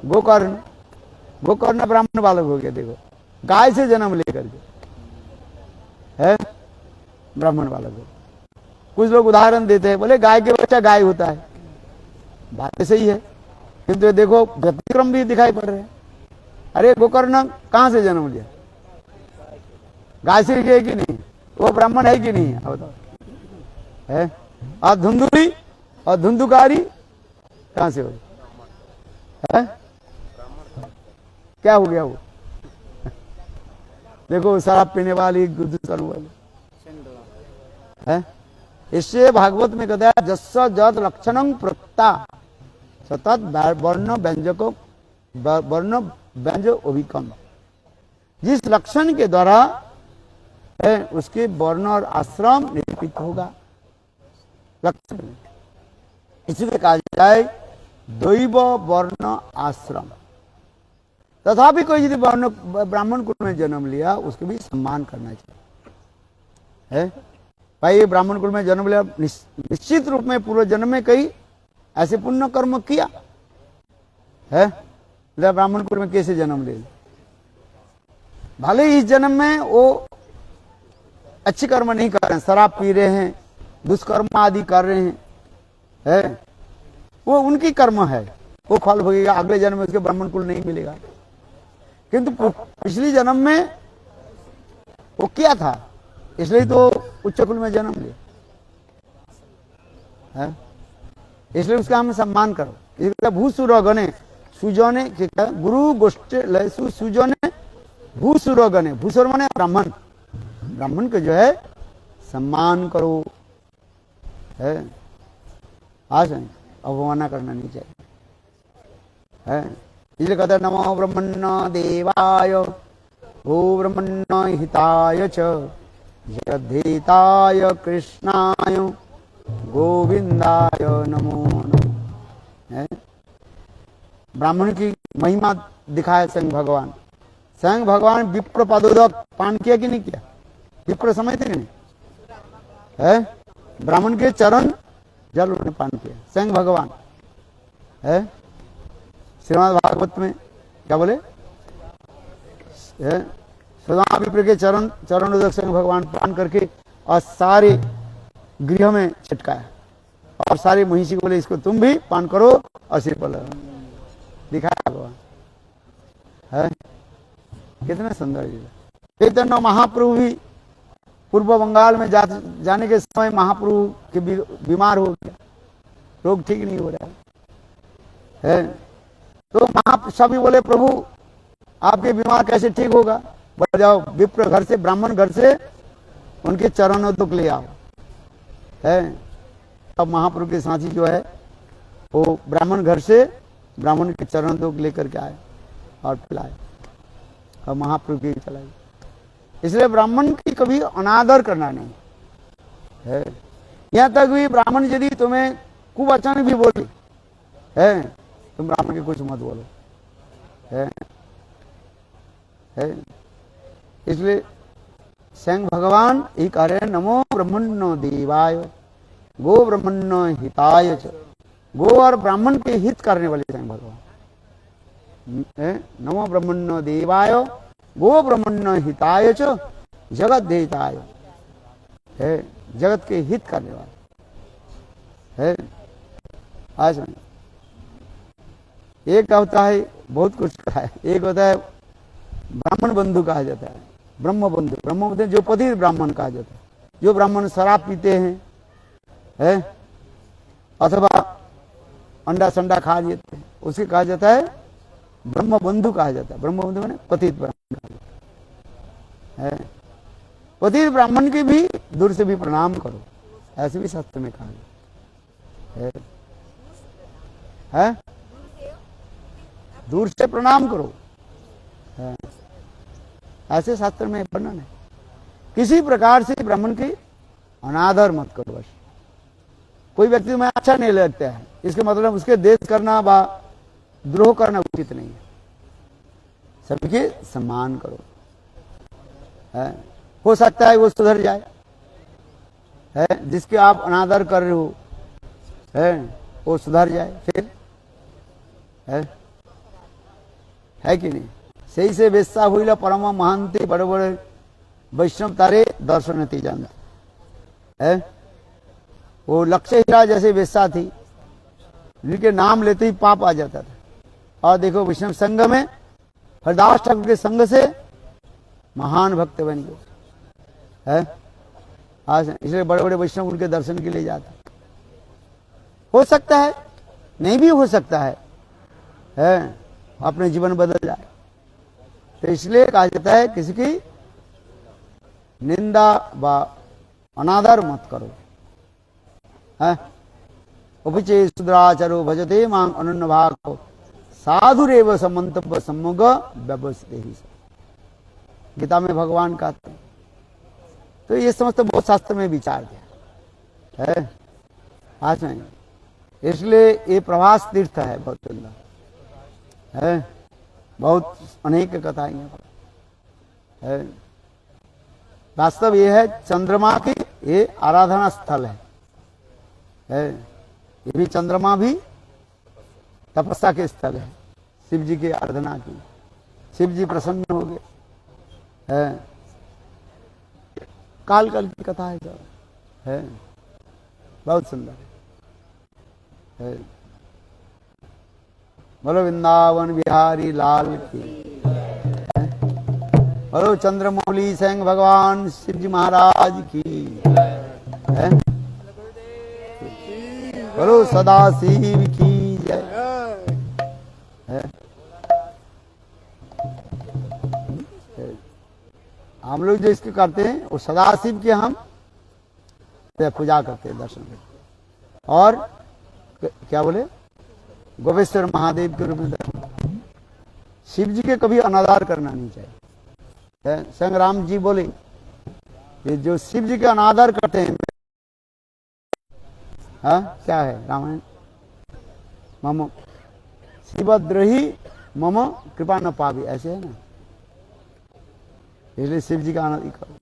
गोकर्ण ब्राह्मण बालक हो गया। देखो, गाय से जन्म लेकर के है ब्राह्मण बालक हो। कुछ लोग उदाहरण देते हैं, बोले गाय के बच्चा गाय होता है, बात सही है, किंतु तो देखो व्यतिक्रम भी दिखाई पड़ रहे हैं। अरे गोकर्ण कहां से जन्म लिया? गाय से है कि नहीं? वो ब्राह्मण है कि नहीं? बताओ, है? और धुंधुरी और धुंधुकारी कहां से हो? है? क्या हो गया वो? देखो शराब पीने वाली, गुदुसन वाली है। इससे भागवत में कहता है जस्स जद लक्षणं प्रोक्ता सतत वर्ण व्यंजको वर्ण व्यंज अभिकम, जिस लक्षण के द्वारा है उसके वर्ण और आश्रम निरूपित होगा। लक्षण इसलिए कहा जाए दैव वर्ण आश्रम। तथापि कोई यदि वर्ण ब्राह्मण कुल में जन्म लिया उसको भी सम्मान करना चाहिए, है? भाई ये ब्राह्मण कुल में जन्म लिया, निश्चित रूप में पूर्व जन्म में कई ऐसे पुण्य कर्म किया है, ब्राह्मण कुल में कैसे जन्म ले, भले इस जन्म में वो अच्छे कर्म नहीं कर रहे हैं, शराब पी रहे हैं, दुष्कर्म आदि कर रहे हैं, है? वो उनकी कर्म है, वो फल भोगेगा, अगले जन्म में उसके ब्राह्मण कुल नहीं मिलेगा। किंतु पिछली जन्म में वो क्या था, इसलिए तो उच्च कुल में जन्म लिया है, इसलिए उसका हम सम्मान करो। इसलिए भूसुरगणे सुजने गुरु गोष्ठ लयसु सुजने भूसुरगणे, भूसुर माने ब्राह्मण, ब्राह्मण के जो है सम्मान करो, है? आज अवमानना करना नहीं चाहिए, है? इसलिए कहते हैं नमो ब्रह्मण्य देवाय ओ ब्रह्मण्य हिताय च जगद्धेताय कृष्णाय गोविंदाय नमो नमः। ब्राह्मण की महिमा दिखाया स्वयं भगवान। स्वयं भगवान विप्र पदोदक पान किया कि नहीं किया? विप्र समझते कि नहीं? है? ब्राह्मण के चरण जल उन्होंने पान किया, स्वयं भगवान है। श्रीमद् भागवत में क्या बोले? सदा विप्र के चरण उदक स्वयं भगवान पान करके और सारे गृह में छिटकाया और सारे महिषी को बोले इसको तुम भी पान करो और सिर पर लगाओ। दिखाया भगवान है, कितने सुंदर जी। चैतन्य महाप्रभु भी पूर्व बंगाल में जाने के समय महाप्रभु के बीमार हो गया, रोग ठीक नहीं हो रहा है। तो सभी बोले प्रभु आपके बीमार कैसे ठीक होगा? बोले जाओ विप्र घर से, ब्राह्मण घर से उनके चरणों तक ले आओ। है अब महाप्रभु के साथी जो है वो ब्राह्मण घर से ब्राह्मण के चरणों तक लेकर के आए और पिलाए और महाप्रभु की चलाई। इसलिए ब्राह्मण की कभी अनादर करना नहीं है। यहाँ तक भी ब्राह्मण यदि तुम्हें कुवचन भी बोले है, तुम ब्राह्मण के कुछ मत बोलो है। इसलिए स्वयं भगवान ही कह रहे हैं नमो ब्रह्मण्यो देवाय गो ब्रह्मण्यो हिताय च। गो और ब्राह्मण के हित करने वाले स्वयं भगवान। नमो ब्रह्मण्यो देवाय गो ब्रह्मण्यो हिताय च जगत देहिताय है, जगत के हित करने वाले है। आज एक होता है बहुत कुछ कहा है, एक होता है ब्राह्मण बंधु कहा जाता है, ब्रह्म बंधु। ब्रह्म बंधु जो पतित ब्राह्मण कहा जाता है, जो ब्राह्मण शराब पीते हैं है अथवा अंडा संडा खा लेते हैं, उसे कहा जाता है ब्रह्म बंधु कहा जाता है। ब्रह्म बंधु मैंने पतित ब्राह्मण है। पतित ब्राह्मण की भी दूर से भी प्रणाम करो, ऐसे भी शास्त्र में कहा है। दूर से प्रणाम करो है, ऐसे शास्त्र में वर्णन है। किसी प्रकार से ब्राह्मण की अनादर मत करो। बस कोई व्यक्ति में अच्छा नहीं लगता है, इसके मतलब उसके देश करना व द्रोह करना उचित नहीं है। सबके सम्मान करो है। हो सकता है वो सुधर जाए है, जिसके आप अनादर कर रहे हो है वो सुधर जाए फिर है कि नहीं। सही से वेश्या हुई परम महांति बड़े बड़े वैष्णव तारे दर्शन थी जानते है। वो लक्ष्य हीरा जैसे वेश्या थी, जिनके नाम लेते ही पाप आ जाता था। और देखो वैष्णव संघ में हरदास ठाकुर के संघ से महान भक्त बन गए है। आज इसलिए बड़े बड़े वैष्णव उनके दर्शन के लिए जाते। हो सकता है नहीं भी हो सकता है अपने जीवन बदल जाए। तो इसलिए कहा जाता है किसी की निंदा व अनादर मत करो है। उपचे सुद्राचारो भजते मांग अनन्य भाग साधुरेव समंतव्य सम्मुग व्यवस्थित ही। गीता में भगवान कहते हैं। तो ये समस्त बहुत शास्त्र में विचार दिया है आज नहीं। इसलिए ये प्रभास तीर्थ है बहुत सुंदर है, बहुत अनेक कथाएं है। वास्तव ये है चंद्रमा की ये आराधना स्थल है। ये भी चंद्रमा भी तपस्या के स्थल है, शिव जी की आराधना की। शिव जी प्रसन्न हो गए है। काल काल की कथा है बहुत सुंदर है। बोलो वृंदावन बिहारी लाल की, बोलो चंद्रमौली सिंह भगवान शिव जी महाराज की है। बोलो सदा शिव की जय है। हम लोग जो इसके करते हैं वो सदाशिव के हम पूजा करते हैं, दर्शन करते हैं। और क्या बोले गोपेश्वर महादेव के रूप में दर्शन। शिव जी के कभी अनादर करना नहीं चाहिए। संग्राम जी बोले कि जो शिव जी के अनादर करते हैं हाँ क्या है रामायण मम शिवद्रोही मम कृपा न पावी, ऐसे है ना। इसलिए शिव जी का आनंद करो।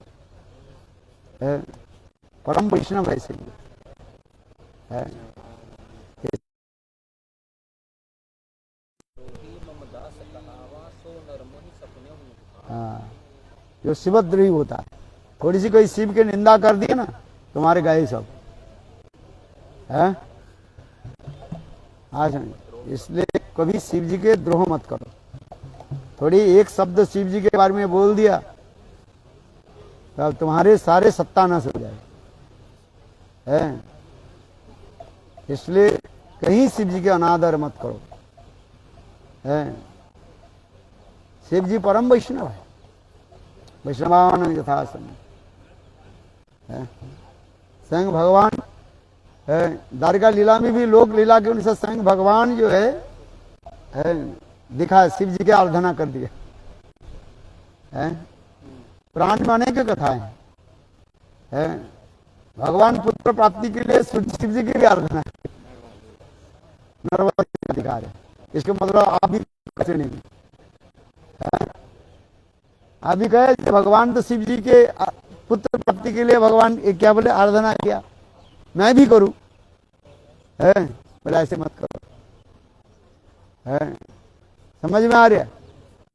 परम वैष्णव है शिव है। हाँ जो शिवद्रोही होता है, थोड़ी सी कोई शिव की निंदा कर दिए ना तुम्हारे गए सब है। आज नहीं, इसलिए कभी शिव जी के द्रोह मत करो। थोड़ी एक शब्द शिव जी के बारे में बोल दिया तो तुम्हारे सारे सत्यानाश हो जाए है। इसलिए कहीं शिव जी के अनादर मत करो है। शिव जी परम वैष्णव है, वैष्णवान यथा सम है। स्वयं भगवान है, द्वारिका लीला में भी लोक लीला के अनुसार स्वयं भगवान जो है दिखा, शिव जी की आराधना कर दिया है। पुराण में अनेक कथाएं है। भगवान पुत्र प्राप्ति के लिए शिव जी की भी आराधना है, नर्मदा का अधिकार है। इसके मतलब आप भी कैसे नहीं है? आप भी कहे भगवान तो शिव जी के पुत्र प्राप्ति के लिए भगवान क्या बोले आराधना किया, मैं भी करूं है, बोले ऐसे मत करो है। समझ में आ रहा है?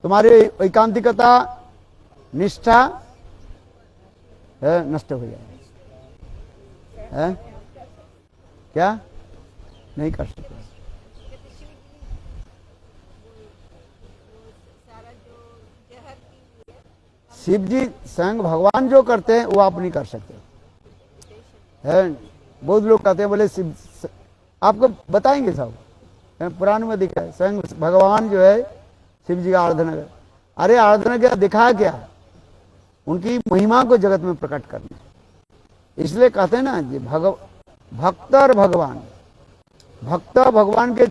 तुम्हारी एकांतिकता निष्ठा है नष्ट हो जाए है, क्या नहीं कर सकते। शिव जी स्वयं भगवान जो करते हैं वो आप नहीं कर सकते है। बहुत लोग कहते हैं बोले शिव, आपको बताएंगे सब पुराण में दिखा है, स्वयं भगवान जो है शिव जी का आराधना कर। अरे आराधना क्या दिखाया, क्या उनकी महिमा को जगत में प्रकट करना। इसलिए कहते हैं ना जी भक्त और भगवान, भक्त भगवान के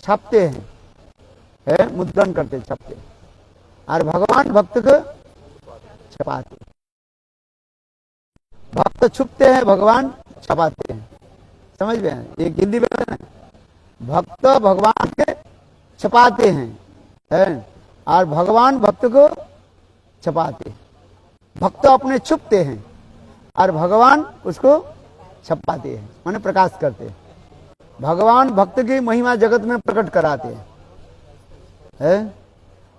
छापते हैं है, मुद्रण करते छापते, और भगवान भक्त को छपाते। भक्त छुपते हैं, भगवान छपाते हैं। समझ में? एक हिंदी में है ना, भक्त भगवान के छपाते हैं है, और भगवान भक्त को छपाते। भक्त अपने छुपते हैं और भगवान उसको छपाते हैं, माने प्रकाश करते हैं। भगवान भक्त की महिमा जगत में प्रकट कराते हैं है,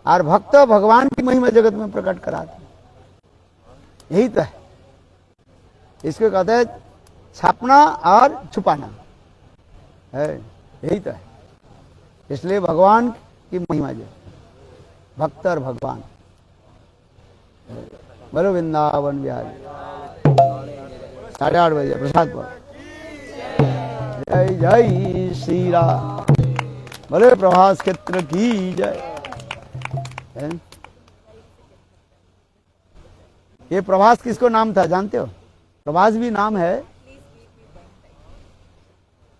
और भक्त भगवान की महिमा जगत में प्रकट कराते हैं। यही तो है, इसको कहते हैं छापना और छुपाना है, यही तो है। इसलिए भगवान की महिमा जो भक्त और भगवान। बोलो वृंदावन बिहारी। 8:30 बजे प्रसाद पर। जय जय श्री राम। बोले प्रभास क्षेत्र की जय। ये प्रभास किसको नाम था जानते हो? प्रभास भी नाम है।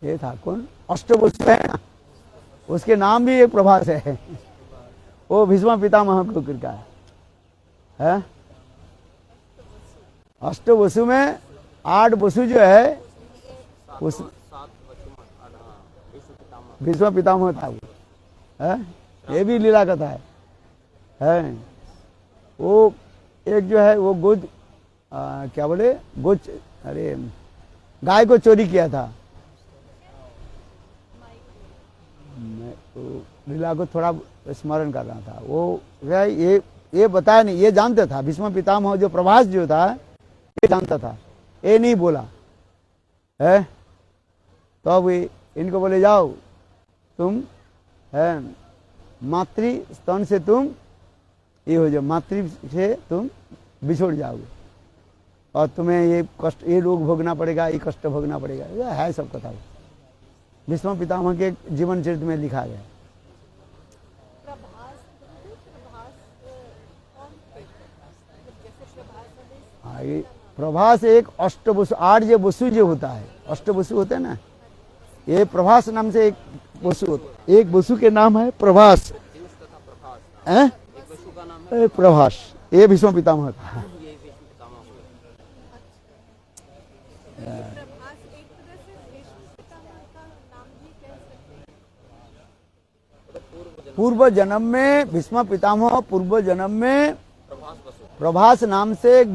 ये था कौन? अष्टवसु है ना, उसके नाम भी एक प्रभास है। वो भीष्म पितामह का है। अष्टवसु में 8 वसु जो है उस भीष्म पितामह था वो है। ये भी लीला कथा है। वो एक जो है वो गोद क्या बोले गोच, अरे गाय को चोरी किया था। मैं लीला को थोड़ा स्मरण कर रहा था। वो ये बताया नहीं, ये जानता था भीष्म पितामह जो प्रभास जो था ये जानता था, ये नहीं बोला है। तो अब इनको बोले जाओ तुम है मातृ स्तन से तुम ये हो जाओ, मातृ से तुम बिछोड़ जाओगे और तुम्हें ये कष्ट, ये रोग भोगना पड़ेगा, ये कष्ट भोगना पड़ेगा। ये है सब कथा भीष्म पितामह के जीवन चरित्र में लिखा गया। ये प्रभास एक अष्टवसु 8 जो वसु जो होता है, अष्टवसु होते हैं ना, ये प्रभास नाम से एक वसु होता है। एक वसु के नाम है प्रभास है, प्रभास। ये भीष्म पितामह था। पूर्व जन्म में भीष्म पितामह पूर्व जन्म में प्रभास नाम से एक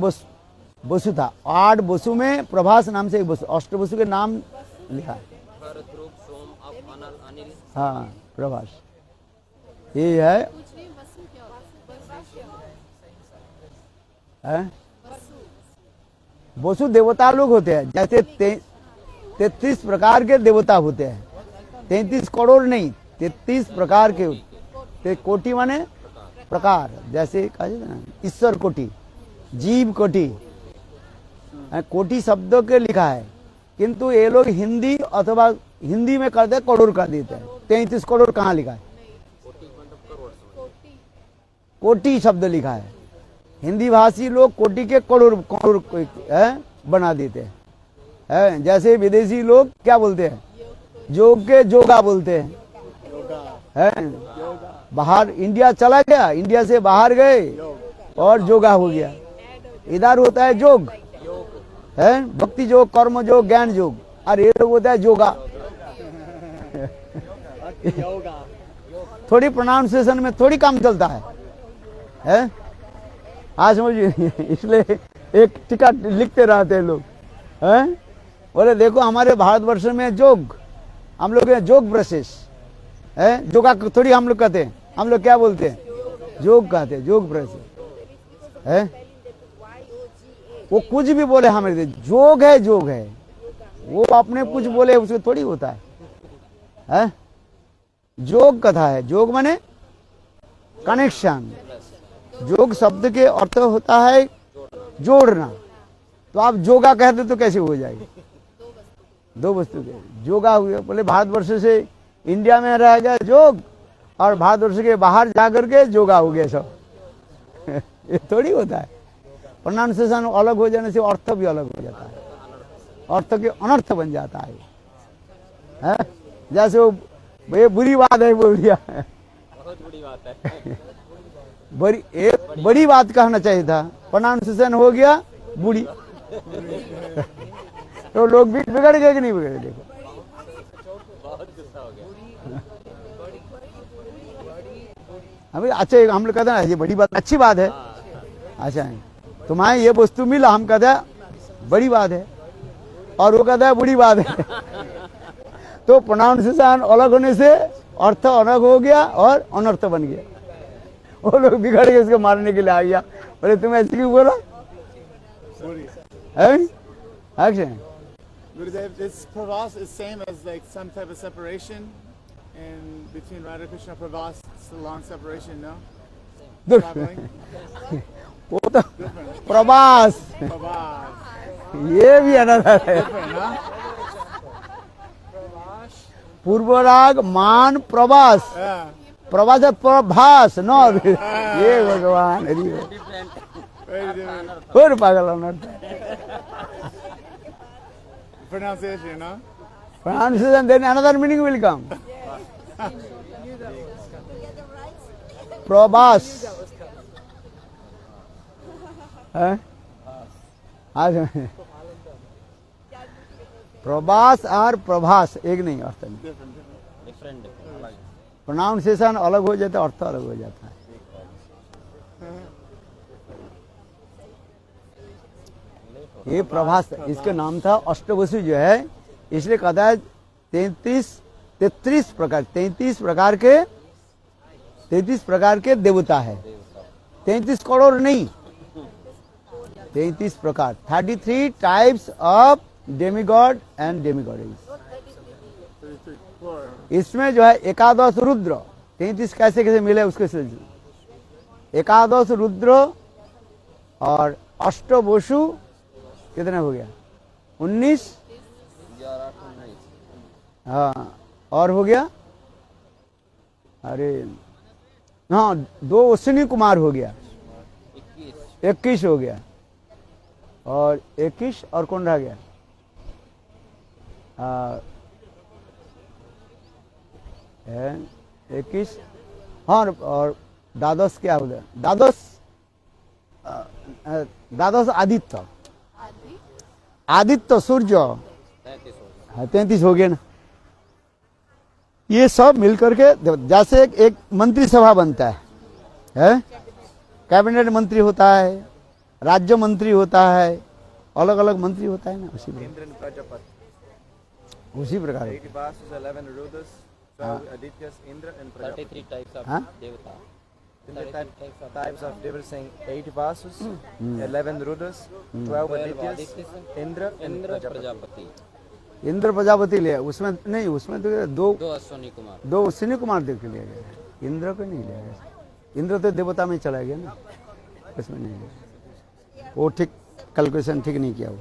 वसु था। 8 वसु में प्रभास नाम से एक वसु, अष्टवसु के नाम लिखा है। हाँ प्रभास ये है। वसु देवता लोग होते हैं, जैसे 33 प्रकार के देवता होते हैं। 33 करोड़ नहीं, 33 प्रकार के कोटि माने प्रकार, जैसे कहा जाता है ना ईश्वर कोटि, जीव कोटि। कोटि शब्दों के लिखा है, किंतु ये लोग हिंदी अथवा हिंदी में करते करोड़ कर देते हैं। 33 करोड़ कहाँ लिखा है? कोटि शब्द लिखा है। हिंदी भाषी लोग कोटि के करोड़ करोड़ बना देते हैं। जैसे विदेशी लोग क्या बोलते हैं, योग के जोगा बोलते हैं। बाहर इंडिया चला गया, इंडिया से बाहर गए और योगा हो गया। इधर होता है योग, है भक्ति योग, कर्म योग, ज्ञान योग, और ये लोग होता है योगा। थोड़ी प्रोनाउंसिएशन में थोड़ी काम चलता है? आज समझिए, इसलिए एक टिकट लिखते रहते हैं लोग, हैं? बोले देखो हमारे भारतवर्ष में योग, हम लोग योग प्रोसेस है, योगा थोड़ी हम लोग कहते हैं, हम लोग क्या बोलते हैं, योग कहते हैं, योग प्रोसेस है। वो कुछ भी बोले हमारे योग है, योग है, वो अपने कुछ बोले उसको थोड़ी होता है? योग कथा है, योग माने कनेक्शन। योग शब्द के अर्थ होता है जोड़ना, तो आप योगा कहते तो कैसे हो जाएगी? दो वस्तु के योगा हुए। बोले भारतवर्ष से इंडिया में रह गया योग, और भारतवर्ष के बाहर जाकर के योगा हो गया सब। ये थोड़ी होता है। प्रोनाउंसिएशन अलग हो जाने से अर्थ भी अलग हो जाता है, अर्थ के अनर्थ बन जाता है? जैसे वो ये बुरी बात है, बोल दिया, बहुत बड़ी बात है। बड़ी बात कहना चाहिए था, प्रोनाउंसिएशन हो गया बुरी। तो लोग भी बिगड़ गए कि नहीं बिगड़े? देखो बहुत गुस्सा हो गया। अभी अच्छा हम लोग कहते हैं ये बड़ी बात, अच्छी बात है। अच्छा तुम्हारे ये वस्तु मिला, हम कहते हैं बड़ी बात है, और वो कहता है बुरी बात है। तो प्रोनाउंसिएशन अलग होने से अर्थ अलग हो गया और अनर्थ बन गया। वो लोग बिगड़ के इसको मारने के लिए आ गया। बोले तुम ऐसे क्यों बोला? Gurudev, this pravas is same as like some type of separation, and between Radha Krishna pravas, it's a long separation, no? Traveling. वो तो प्रवास, Pravas. ये भी अनदर है। Different, huh? पूर्वराग मान प्रवास, Yeah. प्रवास है प्रभास न। ये भगवान हरि बोल। Very different. और पागल अनर्थ। Pronunciation, huh? Pronunciation, then another meaning will come. प्रवास, प्रवास और प्रभास एक नहीं, अर्थ नहीं। डिफरेंट प्रोनाउंसिएशन अलग हो जाता है, अर्थ अलग हो जाता है। ये प्रभास, इसका नाम था अष्टवसु जो है, इसलिए कहता है 33 प्रकार के देवता है। 33 करोड़ नहीं, 33 प्रकार, 33 टाइप्स ऑफ डेमीगॉड एंड डेमीगॉडेस। इसमें जो है एकादश रुद्र, 33 कैसे कैसे मिले उसके सिलसिले। एकादश रुद्र और अष्टवसु कितने हो गया? 19। हाँ, और हो गया, अरे हाँ, 2 अश्विनी कुमार हो गया, 21 हो गया, और 21 और कौन रह गया? 21, हाँ, और द्वादश क्या हो गया? द्वादश आदित्य सूर्य, 33 हो गया ना। ये सब मिलकर के जैसे एक मंत्री सभा बनता है? कैबिनेट मंत्री होता है, राज्य मंत्री होता है, अलग अलग मंत्री होता है ना, उसी प्रकार। उसी प्रकार 33 टाइप्स ऑफ हाँ? देवता। Types of devils saying 8 Vasus, 11 Rudras, 12 Adityas, Indra and Prajapati. Indra Prajapati लिया, उसमें नहीं, उसमें तो 2 अश्विनी कुमार देख के लिया गया, इंद्र को नहीं लिया गया। इंद्र तो देवता में चला गया ना, उसमें नहीं लिया। वो ठीक कैलकुलेशन ठीक नहीं किया वो।